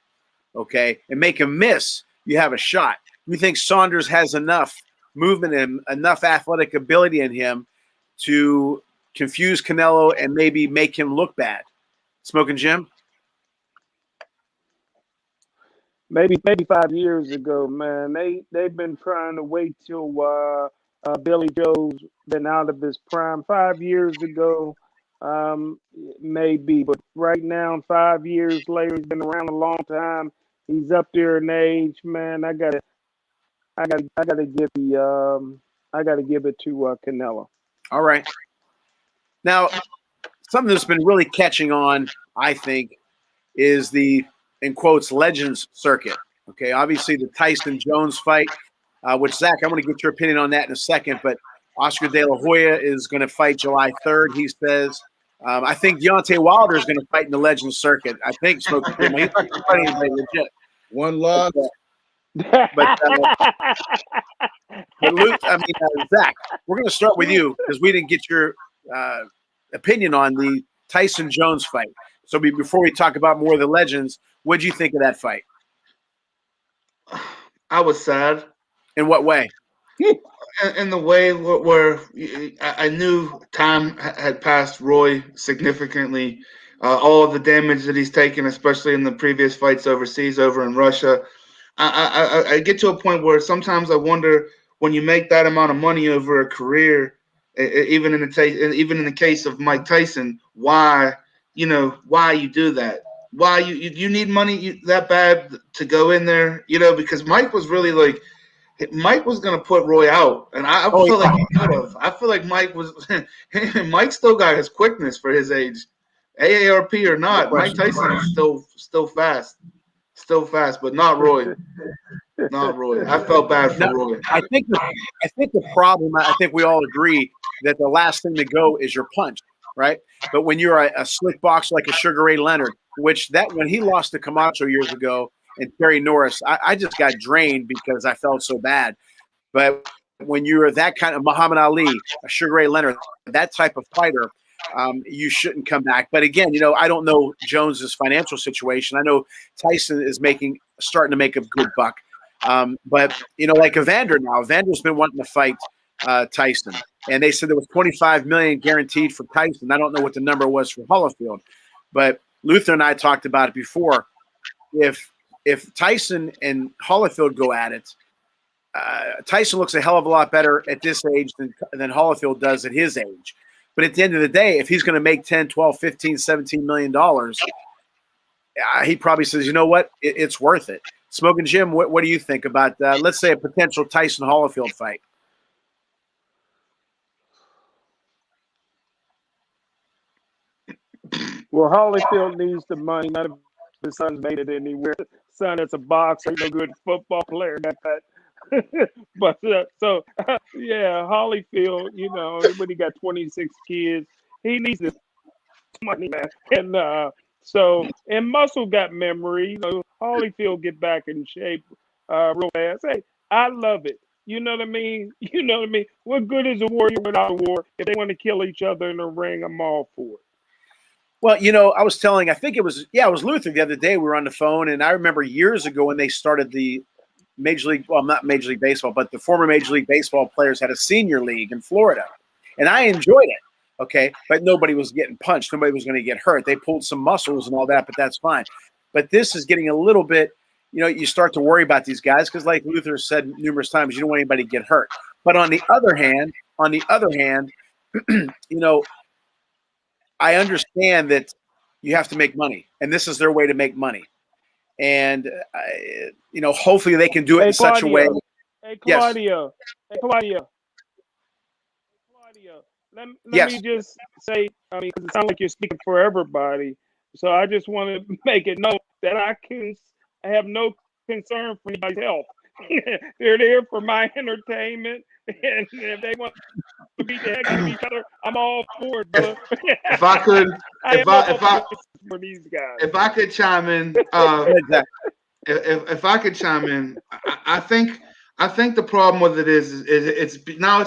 B: okay, and make him miss, you have a shot. You think Saunders has enough movement and enough athletic ability in him to confuse Canelo and maybe make him look bad? Smokin Jim?
E: Maybe 5 years ago, man. They've been trying to wait till Billy Joe's been out of his prime. 5 years ago, maybe, but right now, 5 years later, he's been around a long time. He's up there in age, man. I gotta give it to Canelo.
B: All right. Now, something that's been really catching on, I think, is the, in quotes, Legends circuit. Okay, obviously the Tyson Jones fight, which, Zach, I want to get your opinion on that in a second, but Oscar De La Hoya is going to fight July 3rd, he says. I think Deontay Wilder is going to fight in the Legends circuit. I think Smokin Jim. He's not going to fight anybody legit.
C: One loss.
B: But Luke, Zach, we're going to start with you because we didn't get your opinion on the Tyson Jones fight. So before we talk about more of the Legends, what did you think of that fight?
A: I was sad.
B: In what way?
A: In the way where I knew time had passed Roy significantly. All of the damage that he's taken, especially in the previous fights overseas, over in Russia. I get to a point where sometimes I wonder, when you make that amount of money over a career, even in the case of Mike Tyson, why you do that? Why you need money that bad to go in there? Because Mike was really like, Mike was going to put Roy out, and I feel like he could have. I feel like Mike still got his quickness for his age, AARP or not. Mike Tyson is still fast. Still fast, but not Roy. Not Roy. I felt bad for Roy.
B: I think the problem, I think we all agree that the last thing to go is your punch, right? But when you're a slick boxer like a Sugar Ray Leonard, when he lost to Camacho years ago and Terry Norris, I just got drained because I felt so bad. But when you're that kind of Muhammad Ali, a Sugar Ray Leonard, that type of fighter, you shouldn't come back. But again, I don't know Jones's financial situation. I know Tyson is starting to make a good buck. But like Evander now, Evander's been wanting to fight Tyson, and they said there was $25 million guaranteed for Tyson. I don't know what the number was for Holyfield, but Luther and I talked about it before. If Tyson and Holyfield go at it, Tyson looks a hell of a lot better at this age than Holyfield does at his age. But at the end of the day, if he's going to make 10, 12, 15, $17 million, he probably says, you know what, it's worth it. Smokin Jim, what do you think about, let's say, a potential Tyson-Holyfield fight?
E: Well, Holyfield needs the money. None of his sons made it anywhere. Son that's a boxer, no good football player, got that. But Holyfield, when he got 26 kids, he needs this money, man. And Muscle got memory. Holyfield get back in shape real fast. Hey, I love it. You know what I mean? What good is a warrior without a war? If they want to kill each other in the ring, I'm all for it.
B: Well, I was telling, I think it was Luther the other day. We were on the phone, and I remember years ago when they started the Major League, well, not Major League Baseball, but the former Major League Baseball players had a senior league in Florida. And I enjoyed it, okay? But nobody was getting punched. Nobody was going to get hurt. They pulled some muscles and all that, but that's fine. But this is getting a little bit, you start to worry about these guys because, like Luther said numerous times, you don't want anybody to get hurt. But on the other hand, I understand that you have to make money, and this is their way to make money. And, hopefully they can do it in such a way.
E: Hey, Claudio. Yes. Hey, Claudio. Let me just say, because it sounds like you're speaking for everybody. So I just want to make it known that I have no concern for anybody's health. They're there for my entertainment. And if they want to beat the heck out of each other, I'm all for it, brother.
A: If I could,
E: for these guys.
A: If I could chime in, if I could chime in, I think the problem with it is it's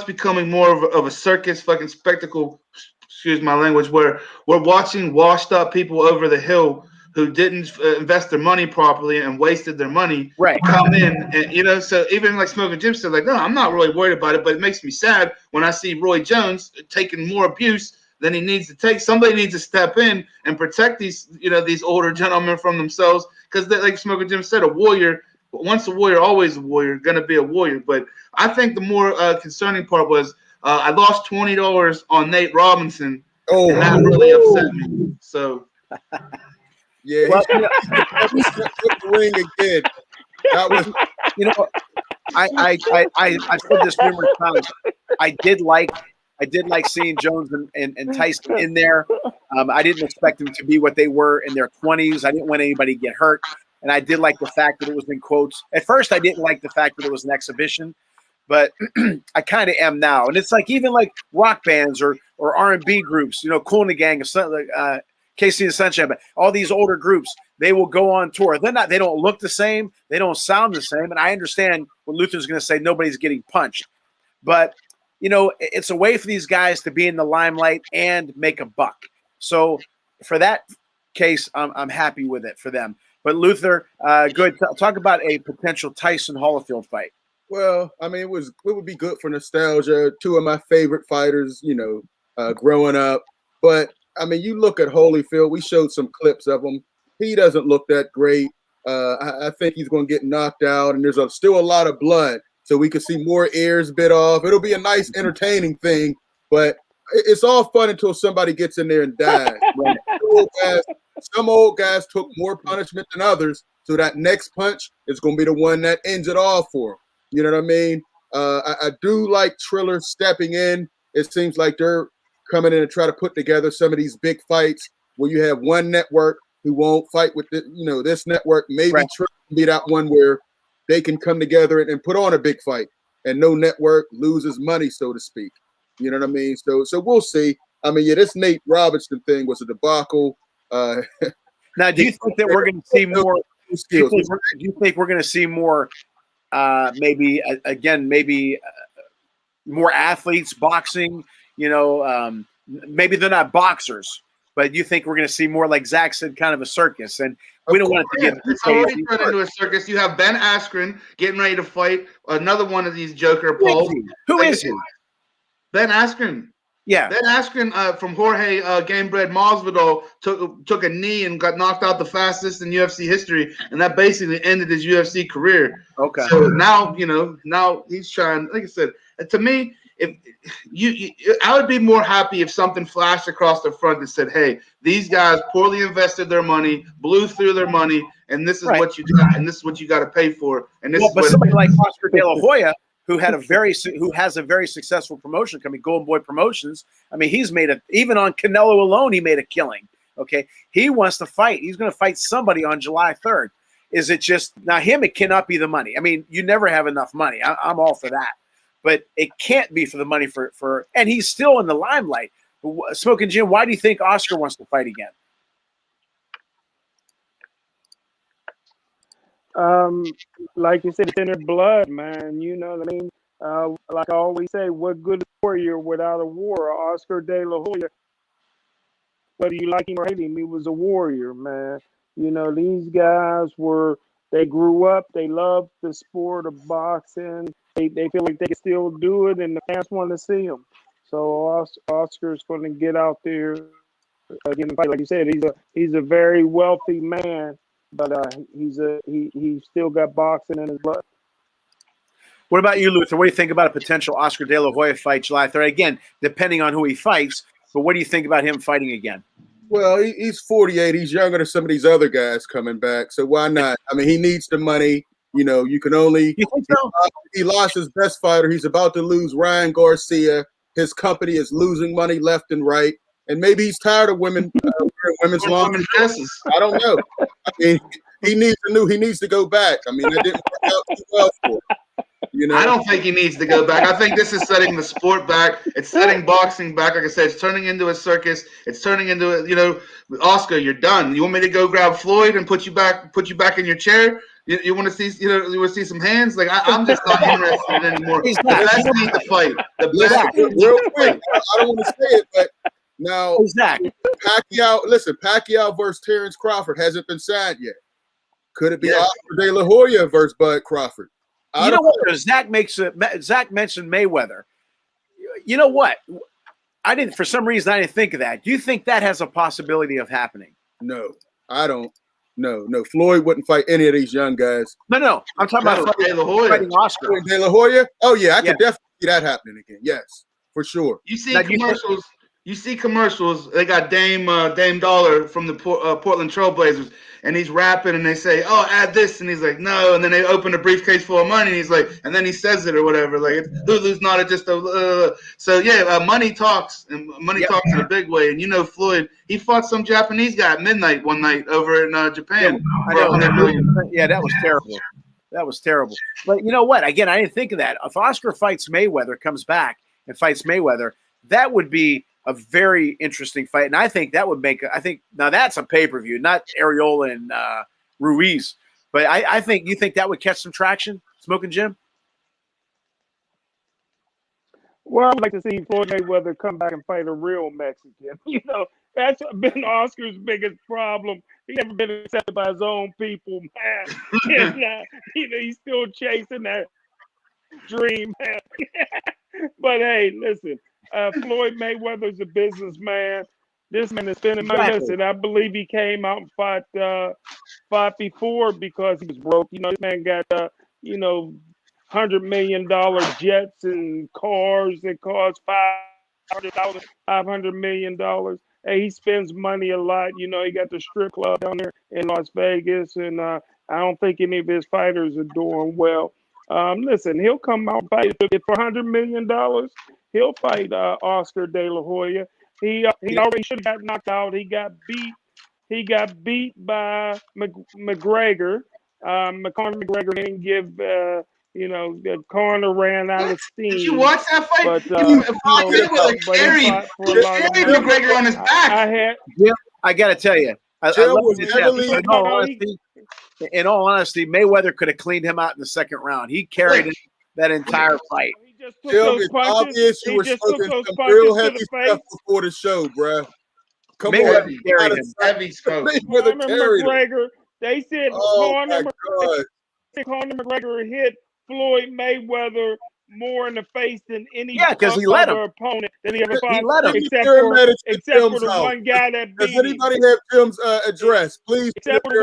A: becoming more of a circus fucking spectacle. Excuse my language. Where we're watching washed up people over the hill who didn't invest their money properly and wasted their money,
B: right,
A: come in and so even like Smokin Jim said, like, no, I'm not really worried about it, but it makes me sad when I see Roy Jones taking more abuse then he needs to take. Somebody needs to step in and protect these, these older gentlemen from themselves. Because, like Smokin Jim said, a warrior, once a warrior, always a warrior, going to be a warrior. But I think the more concerning part was I lost $20 on Nate Robinson, and that really upset me. So,
C: yeah,
B: Well,
C: he stepped up the ring again. That was,
B: I said this numerous times. I did like seeing Jones and Tyson in there. I didn't expect them to be what they were in their 20s. I didn't want anybody to get hurt. And I did like the fact that it was in quotes. At first, I didn't like the fact that it was an exhibition, but I kind of am now. And it's like even like rock bands or R&B groups, Kool and the Gang, Casey and Sunshine, but all these older groups, they will go on tour. They don't look the same. They don't sound the same. And I understand what Luther's going to say, nobody's getting punched. But, it's a way for these guys to be in the limelight and make a buck. So for that case, I'm happy with it for them. But Luther, good. Talk about a potential Tyson Holyfield fight.
C: well, I mean, it would be good for nostalgia. Two of my favorite fighters, growing up. But I mean, you look at Holyfield. We showed some clips of him. He doesn't look that great. I think he's going to get knocked out, and there's still a lot of blood. So we could see more ears bit off. It'll be a nice, entertaining thing. But it's all fun until somebody gets in there and dies. Some old guys took more punishment than others, so that next punch is going to be the one that ends it all for them. You know what I mean? I do like Triller stepping in. It seems like they're coming in and try to put together some of these big fights where you have one network who won't fight with this network. Maybe
B: right.
C: Triller can be that one where they can come together and put on a big fight, and no network loses money, so to speak. You know what I mean? So we'll see. I mean, yeah, this Nate Robinson thing was a debacle.
B: Now, do you think that we're going to see more? Do you think we're going to see more? Maybe more athletes boxing. Maybe they're not boxers, but you think we're going to see more, like Zach said, kind of a circus? And we don't want it to get.
A: It's already turned into a circus. You have Ben Askren getting ready to fight another one of these Joker Pauls.
B: Who is he?
A: Ben Askren.
B: Yeah.
A: Ben Askren from Jorge Gamebred Masvidal took a knee and got knocked out the fastest in UFC history, and that basically ended his UFC career.
B: Okay.
A: So now he's trying. Like I said, to me, I would be more happy if something flashed across the front that said, "Hey, these guys poorly invested their money, blew through their money, and this is what you got, and this is what you got to pay for." And this
B: but somebody like Oscar De La Hoya, who has a very successful promotion coming, Golden Boy Promotions. I mean, he's made even on Canelo alone, he made a killing. Okay, he wants to fight. He's going to fight somebody on July 3rd. Is it just now him? It cannot be the money. I mean, you never have enough money. I'm all for that. But it can't be for the money and he's still in the limelight. Smokin Jim, why do you think Oscar wants to fight again?
E: Like you said, it's in their blood, man. You know what I mean? Like I always say, what good is a warrior without a war? Oscar De La Hoya, whether you like him or hate him, he was a warrior, man. These guys they grew up, they loved the sport of boxing. They feel like they can still do it, and the fans want to see them. So Oscar's going to get out there again and fight. Like you said, he's a very wealthy man, but he's still got boxing in his blood.
B: What about you, Luther? What do you think about a potential Oscar De La Hoya fight July 3rd? Again, depending on who he fights, but what do you think about him fighting again?
C: Well, he's 48. He's younger than some of these other guys coming back. So why not? I mean, he needs the money. You can only.
B: You think so?
C: He lost his best fighter. He's about to lose Ryan Garcia. His company is losing money left and right. And maybe he's tired of wearing women's long dresses. I don't know. I mean, he needs to go back. I mean, it didn't work out too well for him.
A: I don't think he needs to go back. I think this is setting the sport back. It's setting boxing back. Like I said, it's turning into a circus. It's turning into Oscar, you're done. You want me to go grab Floyd and put you back in your chair? You want to see you want to see some hands? Like I'm just not interested anymore. The best need to fight. The best.
C: Real quick, I don't want to say it, but now Pacquiao versus Terrence Crawford hasn't been signed yet. Could it be Oscar De La Hoya versus Bud Crawford?
B: Zach mentioned Mayweather. You know what? For some reason, I didn't think of that. Do you think that has a possibility of happening?
C: No, I don't. No. Floyd wouldn't fight any of these young guys.
B: No. I'm talking about fighting Oscar.
C: De La Hoya? Oh, yeah, I could definitely see that happening again. Yes, for sure.
A: You see commercials. You see commercials. They got Dame Dollar from the Portland Trailblazers, and he's rapping, and they say, "Oh, add this," and he's like, "No," and then they open a briefcase full of money, and he's like, and then he says it or whatever, like Hulu's not just a. So yeah, money talks, and money talks in a big way. And Floyd, he fought some Japanese guy at midnight one night over in Japan for $100 million.
B: Yeah, that was terrible. That was terrible. But you know what? Again, I didn't think of that. If Oscar fights Mayweather, comes back and fights Mayweather, that would be a very interesting fight. And I think that would make now that's a pay-per-view, not Areola and Ruiz. But I think you think that would catch some traction, Smokin Jim?
E: Well, I'd like to see Floyd Mayweather come back and fight a real Mexican. That's been Oscar's biggest problem. He never been accepted by his own people, man. And, he's still chasing that dream, man. But hey, listen, Floyd Mayweather's a businessman. This man is spending money. Listen, I believe he came out and fought before because he was broke. This man got $100 million jets and cars that cost $500 million. Hey, he spends money a lot. He got the strip club down there in Las Vegas, and I don't think any of his fighters are doing well. Listen, he'll come out and fight for $100 million. He'll fight Oscar De La Hoya. He already should have got knocked out. He got beat. He got beat by McGregor. McGregor didn't give. The corner ran out of steam.
A: Did you watch that fight?
E: But
A: carried McGregor on his back.
B: I got to tell you, in all honesty, Mayweather could have cleaned him out in the second round. He carried that entire fight.
C: It's obvious you were smoking some real heavy stuff before the show, bro. Come on,
A: heavy smoke.
E: McGregor. They said Conor McGregor hit Floyd Mayweather more in the face than any other opponent that he ever fought. Except for the one guy that beat him.
C: Does anybody have Tim's address? Please,
E: except for the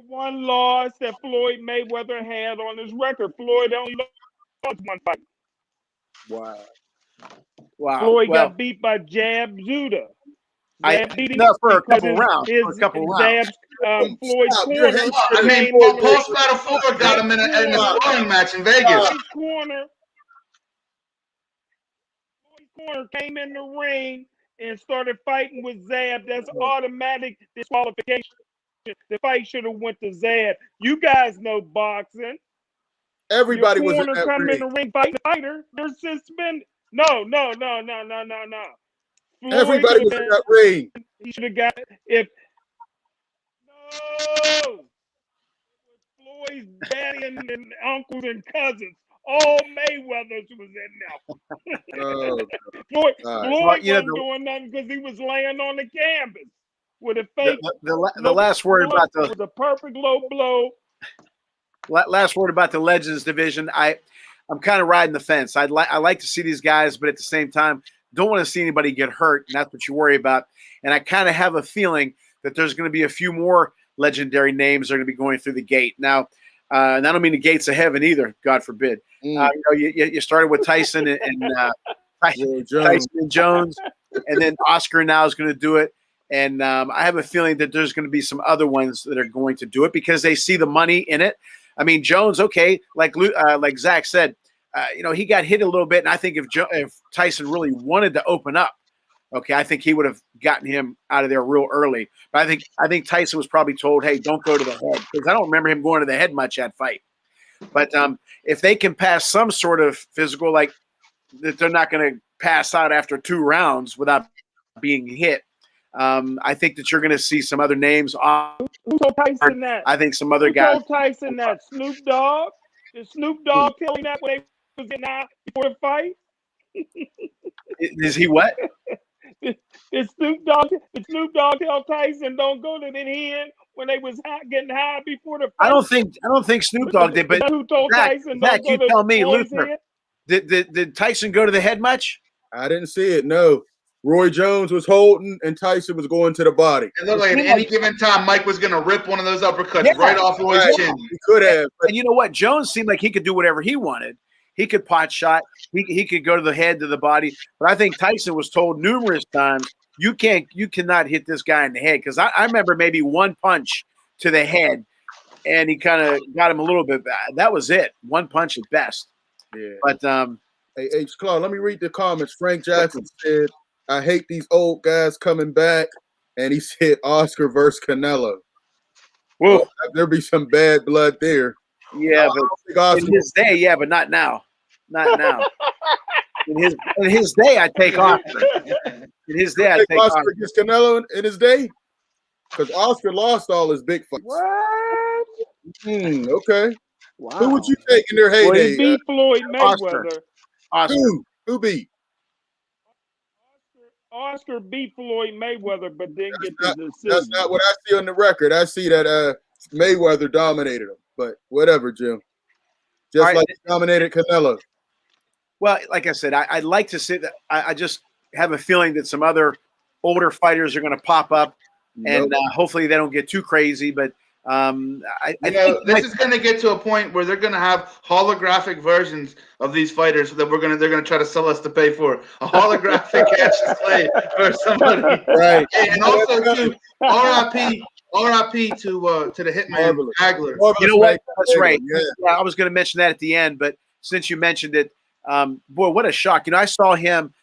E: one loss that Floyd Mayweather had on his record. Floyd only lost one fight.
B: Wow.
E: Floyd got beat by Jab Judah.
B: For a couple rounds.
E: Floyd's corner.
A: Post-battle Floyd got him in a sparring match in Vegas.
E: Floyd's corner came in the ring and started fighting with Zab. That's automatic disqualification. The fight should have went to Zab. You guys know boxing.
C: Everybody was in that
E: come
C: ring.
E: In the ring fighting the fighter. They're suspended. No.
C: Everybody was in that ring.
E: He should have got it. If Floyd's daddy and uncles and cousins, all Mayweathers was in there. Floyd wasn't doing nothing because he was laying on the canvas with a fake.
B: The last word about
E: was a perfect low blow.
B: Last word about the Legends division. I'm kind of riding the fence. I like to see these guys, but at the same time, don't want to see anybody get hurt, and that's what you worry about. And I kind of have a feeling that there's going to be a few more legendary names that are going to be going through the gate. Now, and I don't mean the gates of heaven either, God forbid. You started with Tyson and Jones, and then Oscar now is going to do it. And I have a feeling that there's going to be some other ones that are going to do it because they see the money in it. I mean, Jones, okay, like Zach said, he got hit a little bit, and I think if Tyson really wanted to open up, okay, I think he would have gotten him out of there real early. But I think Tyson was probably told, hey, don't go to the head, because I don't remember him going to the head much that fight. But if they can pass some sort of physical, like that they're not going to pass out after 2 rounds without being hit, I think that you're going to see some other names.
E: Who told Tyson that?
B: I think some other guys.
E: Who told Tyson that? Snoop Dogg? Did Snoop Dogg tell him that when they was getting out before the fight?
B: Is he what?
E: Did Snoop Dogg tell Tyson don't go to the head when they was getting high before the fight?
B: I don't think Snoop Dogg did, but
E: who told Tyson
B: Zach,
E: don't
B: you
E: go
B: tell
E: to
B: me,
E: Floyd's
B: Luther,
E: head?
B: did Tyson go to the head much?
C: I didn't see it. No, Roy Jones was holding, and Tyson was going to the body.
A: It looked like at any given time, Mike was going to rip one of those uppercuts right off Roy's chin.
C: He could have.
B: And you know what? Jones seemed like he could do whatever he wanted. He could pot shot. He could go to the head, to the body. But I think Tyson was told numerous times, you cannot hit this guy in the head. Because I remember maybe one punch to the head, and he kind of got him a little bit bad. That was it. One punch at best.
C: Yeah.
B: But
C: hey, Claude, let me read the comments. Frank Jackson said, I hate these old guys coming back. And he said Oscar versus Canelo. Well, there'll be some bad blood there.
B: Yeah, but in his day, yeah, but not now. Not now. In his day, I take Oscar. In his day, I take
C: Oscar against Canelo in his day? Because Oscar lost all his big fights.
E: What?
C: Okay.
E: Wow.
C: Who would you take in their heyday?
E: Well, he beat Floyd Mayweather.
B: Oscar.
C: Who beat?
E: Oscar beat Floyd Mayweather, but didn't get the decision.
C: That's not what I see on the record. I see that Mayweather dominated him. But whatever, Jim. Just like he dominated Canelo.
B: Well, like I said, I'd like to say that I just have a feeling that some other older fighters are going to pop up, and hopefully they don't get too crazy. But I think
A: this is going to get to a point where they're going to have holographic versions of these fighters that they're going to try to sell us to pay for a holographic catch display for somebody,
C: right?
A: And also to RIP to the Hitman Hagler.
B: You know what? That's right. Yeah, I was going to mention that at the end, but since you mentioned it, boy, what a shock! You know, I saw him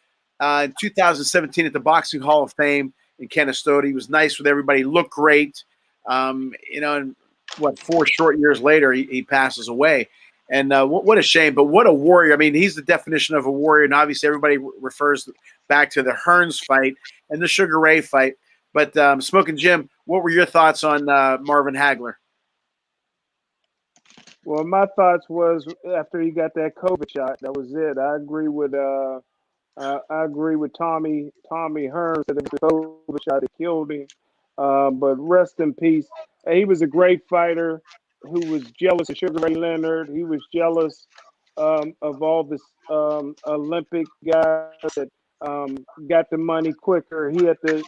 B: in 2017 at the Boxing Hall of Fame in Canastota. He was nice with everybody, he looked great. You know, and 4 short years later, he passes away. And what a shame, but what a warrior. I mean, he's the definition of a warrior. And obviously everybody refers back to the Hearns fight and the Sugar Ray fight. But Smokin Jim, what were your thoughts on Marvin Hagler?
E: Well, my thoughts was after he got that COVID shot, that was it. I agree with Tommy Hearns that it was the COVID shot that killed him. But rest in peace. He was a great fighter who was jealous of Sugar Ray Leonard. He was jealous of all this Olympic guys that got the money quicker. He had to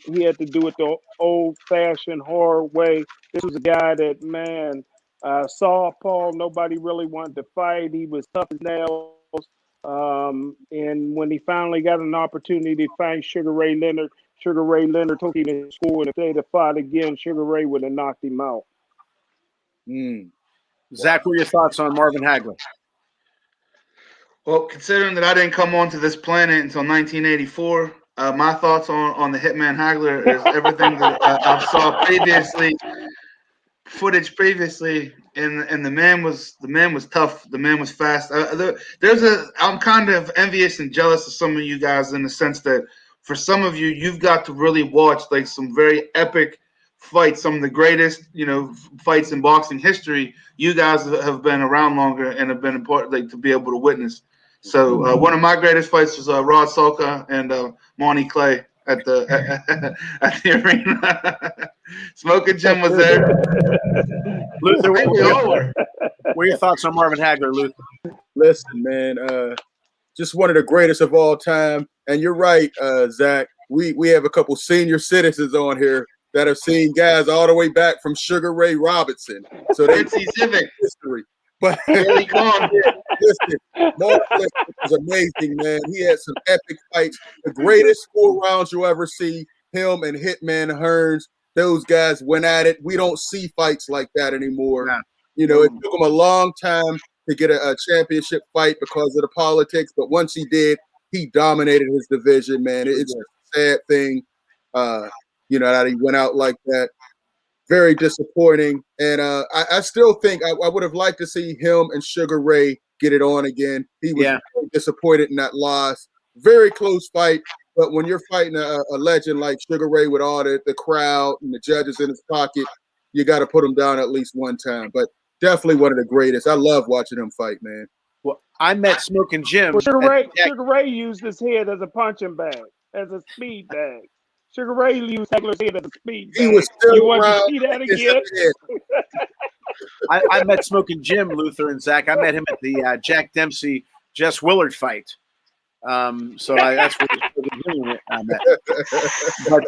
E: do it the old-fashioned hard way. This was a guy that, man, saw Paul. Nobody really wanted to fight. He was tough as nails. And when he finally got an opportunity to fight Sugar Ray Leonard took him to school, and if they'd have fought again, Sugar Ray would have knocked him out.
B: Zach, what are your thoughts on Marvin Hagler?
A: Well, considering that I didn't come onto this planet until 1984, my thoughts on the Hitman Hagler is everything that I saw previously, footage previously, and the man was tough. The man was fast. I'm kind of envious and jealous of some of you guys in the sense that for some of you, you've got to really watch like some very epic fights, some of the greatest, fights in boxing history. You guys have been around longer and have been important, like, to be able to witness. So one of my greatest fights was Rod Salka and Monty Clay at the arena. Smokin Jim was there.
B: Luther, what are your thoughts on Marvin Hagler, Luther?
C: Listen, man, just one of the greatest of all time. And you're right, Zach. We have a couple senior citizens on here that have seen guys all the way back from Sugar Ray Robinson. So they see civic history. But listen, Marvin was amazing, man. He had some epic fights. The greatest 4 rounds you'll ever see. Him and Hitman Hearns, those guys went at it. We don't see fights like that anymore. Yeah. It took him a long time to get a championship fight because of the politics, but once he did, he dominated his division, man. It's a sad thing, that he went out like that. Very disappointing. And I still think I would have liked to see him and Sugar Ray get it on again. He was very disappointed in that loss. Very close fight. But when you're fighting a legend like Sugar Ray with all the crowd and the judges in his pocket, you got to put him down at least one time. But definitely one of the greatest. I love watching him fight, man.
B: Well, I met Smokin Jim.
E: Well, Sugar Ray used his head as a punching bag, as a speed bag. Sugar Ray used Hagler's head as a speed
C: He
E: bag.
C: was still
E: You want to
C: around.
E: see that
C: It's
E: again?
B: I met Smokin Jim, Luther, and Zach. I met him at the Jack Dempsey Jess Willard fight. So that's where I met. But,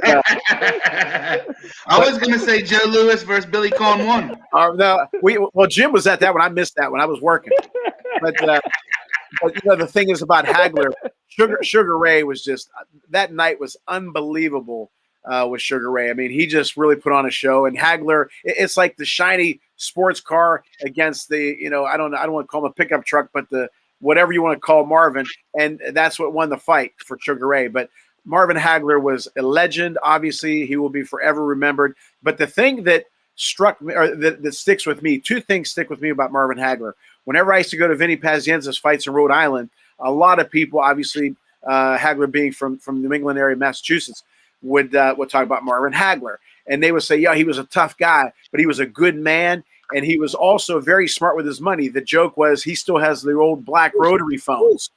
A: I was gonna say Joe Louis versus Billy Conn 1.
B: well, Jim was at that one. I missed that one. I was working. But the thing is about Hagler, Sugar Ray was just that night was unbelievable with Sugar Ray. I mean, he just really put on a show. And Hagler, it's like the shiny sports car against the I don't want to call him a pickup truck, but the whatever you want to call Marvin, and that's what won the fight for Sugar Ray. But Marvin Hagler was a legend. Obviously, he will be forever remembered. But the thing that struck me, or that sticks with me, two things stick with me about Marvin Hagler. Whenever I used to go to Vinny Pazienza's fights in Rhode Island, a lot of people, obviously Hagler being from New England area, Massachusetts, would talk about Marvin Hagler. And they would say, yeah, he was a tough guy, but he was a good man. And he was also very smart with his money. The joke was he still has the old black rotary phones.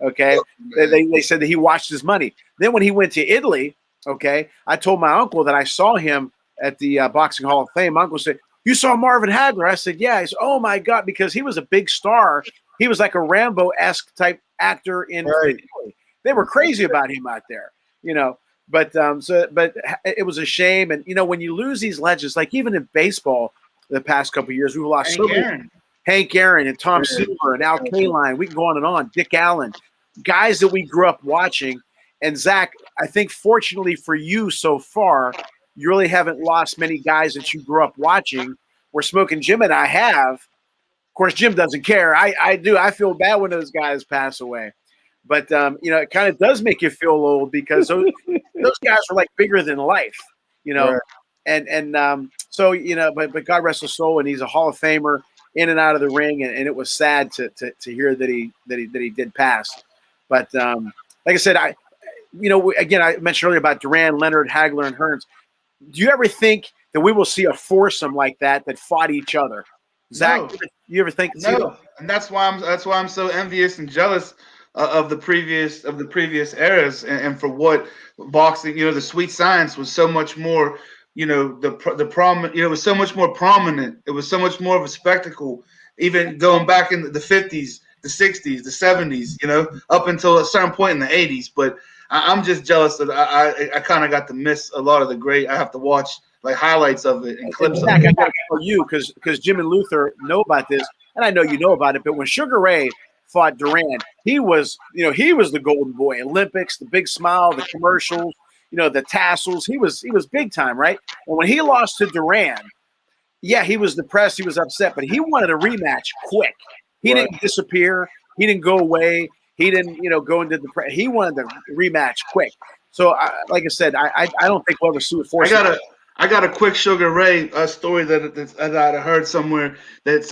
B: Okay. They said that he watched his money. Then when he went to Italy, okay, I told my uncle that I saw him at the Boxing Hall of Fame. My uncle said, "You saw Marvin Hagler?" I said, "Yeah." He said, "Oh my God," because he was a big star. He was like a Rambo-esque type actor in Italy. They were crazy about him out there, But but it was a shame. And when you lose these legends, like even in baseball, the past couple of years, we've lost so many. Hank Aaron and Tom Seaver and Al Kaline. We can go on and on. Dick Allen, guys that we grew up watching. And Zach, I think fortunately for you so far, you really haven't lost many guys that you grew up watching. Where Smokin Jim and I have. Of course, Jim doesn't care. I do. I feel bad when those guys pass away. But, it kind of does make you feel old because those guys are like bigger than life,
C: Right.
B: So, but God rest his soul. And he's a Hall of Famer in and out of the ring. And it was sad to hear that he did pass. But like I said, again, I mentioned earlier about Duran, Leonard, Hagler, and Hearns. Do you ever think that we will see a foursome like that fought each other? Zach,
A: No.
B: you ever think?
A: No, and that's why I'm so envious and jealous of the previous eras, and for what boxing, the sweet science was so much more, the prominent, it was so much more prominent. It was so much more of a spectacle, even going back in the 50s, the 60s, the 70s, up until a certain point in the 80s. But I'm just jealous that I kind of got to miss a lot of the great. I have to watch like highlights of it and clips of it.
B: I got to tell you because Jim and Luther know about this, and I know you know about it. But when Sugar Ray fought Duran, he was the golden boy. Olympics, the big smile, the commercials, the tassels. He was big time, right? And when he lost to Duran, yeah, he was depressed, he was upset, but he wanted a rematch quick. He didn't disappear. He didn't go away. He didn't, go into depression. He wanted the rematch quick. So, like I said, I don't think we'll ever see a force.
A: I got a quick Sugar Ray story that I heard somewhere, that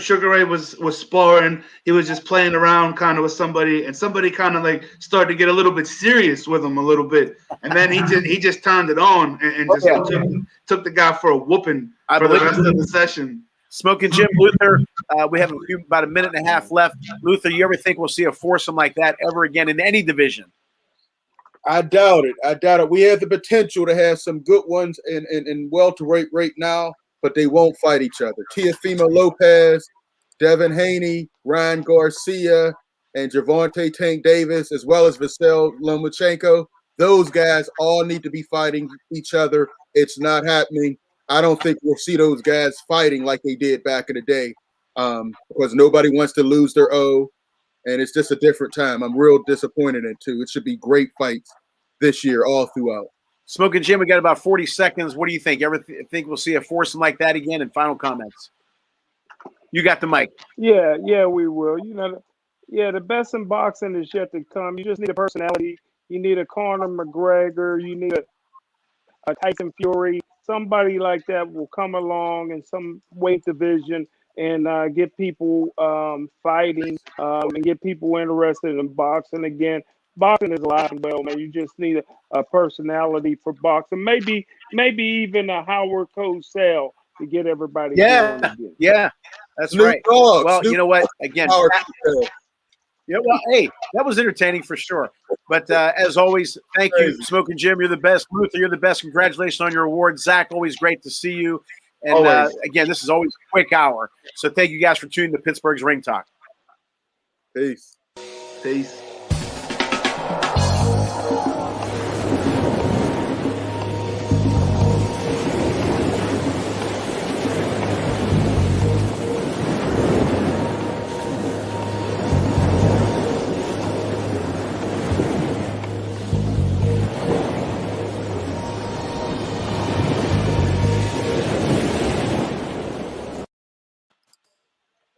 A: Sugar Ray was sparring. He was just playing around kind of with somebody, and somebody kind of like started to get a little bit serious with him a little bit, and then he just turned it on and took the guy for a whooping for the rest of the session.
B: Smokin Jim, Luther, we have about a minute and a half left. Luther, you ever think we'll see a foursome like that ever again in any division?
C: I doubt it. We have the potential to have some good ones in welterweight right now, but they won't fight each other. Teofimo Lopez, Devin Haney, Ryan Garcia, and Gervonta Tank Davis, as well as Vasyl Lomachenko, those guys all need to be fighting each other. It's not happening. I don't think we'll see those guys fighting like they did back in the day, because nobody wants to lose their O. And it's just a different time. I'm real disappointed in it, too. It should be great fights this year all throughout.
B: Smokin Jim, we got about 40 seconds. What do you think? Ever think we'll see a foursome like that again? And final comments. You got the mic.
E: Yeah, we will. The best in boxing is yet to come. You just need a personality. You need a Conor McGregor. You need a Tyson Fury. Somebody like that will come along in some weight division and get people fighting and get people interested in boxing again. Boxing is alive and well, man. You just need a personality for boxing. Maybe even a Howard Cosell to get everybody going again.
B: Yeah, that's
C: Snoop
B: right.
C: Dogg.
B: Well, you know what? Again, Yeah, well, hey, that was entertaining for sure. But as always, thank you, Smokin Jim. You're the best. Luther, you're the best. Congratulations on your award. Zach, always great to see you. And again, this is always a quick hour. So thank you guys for tuning to Pittsburgh's Ring Talk.
C: Peace.
A: Peace.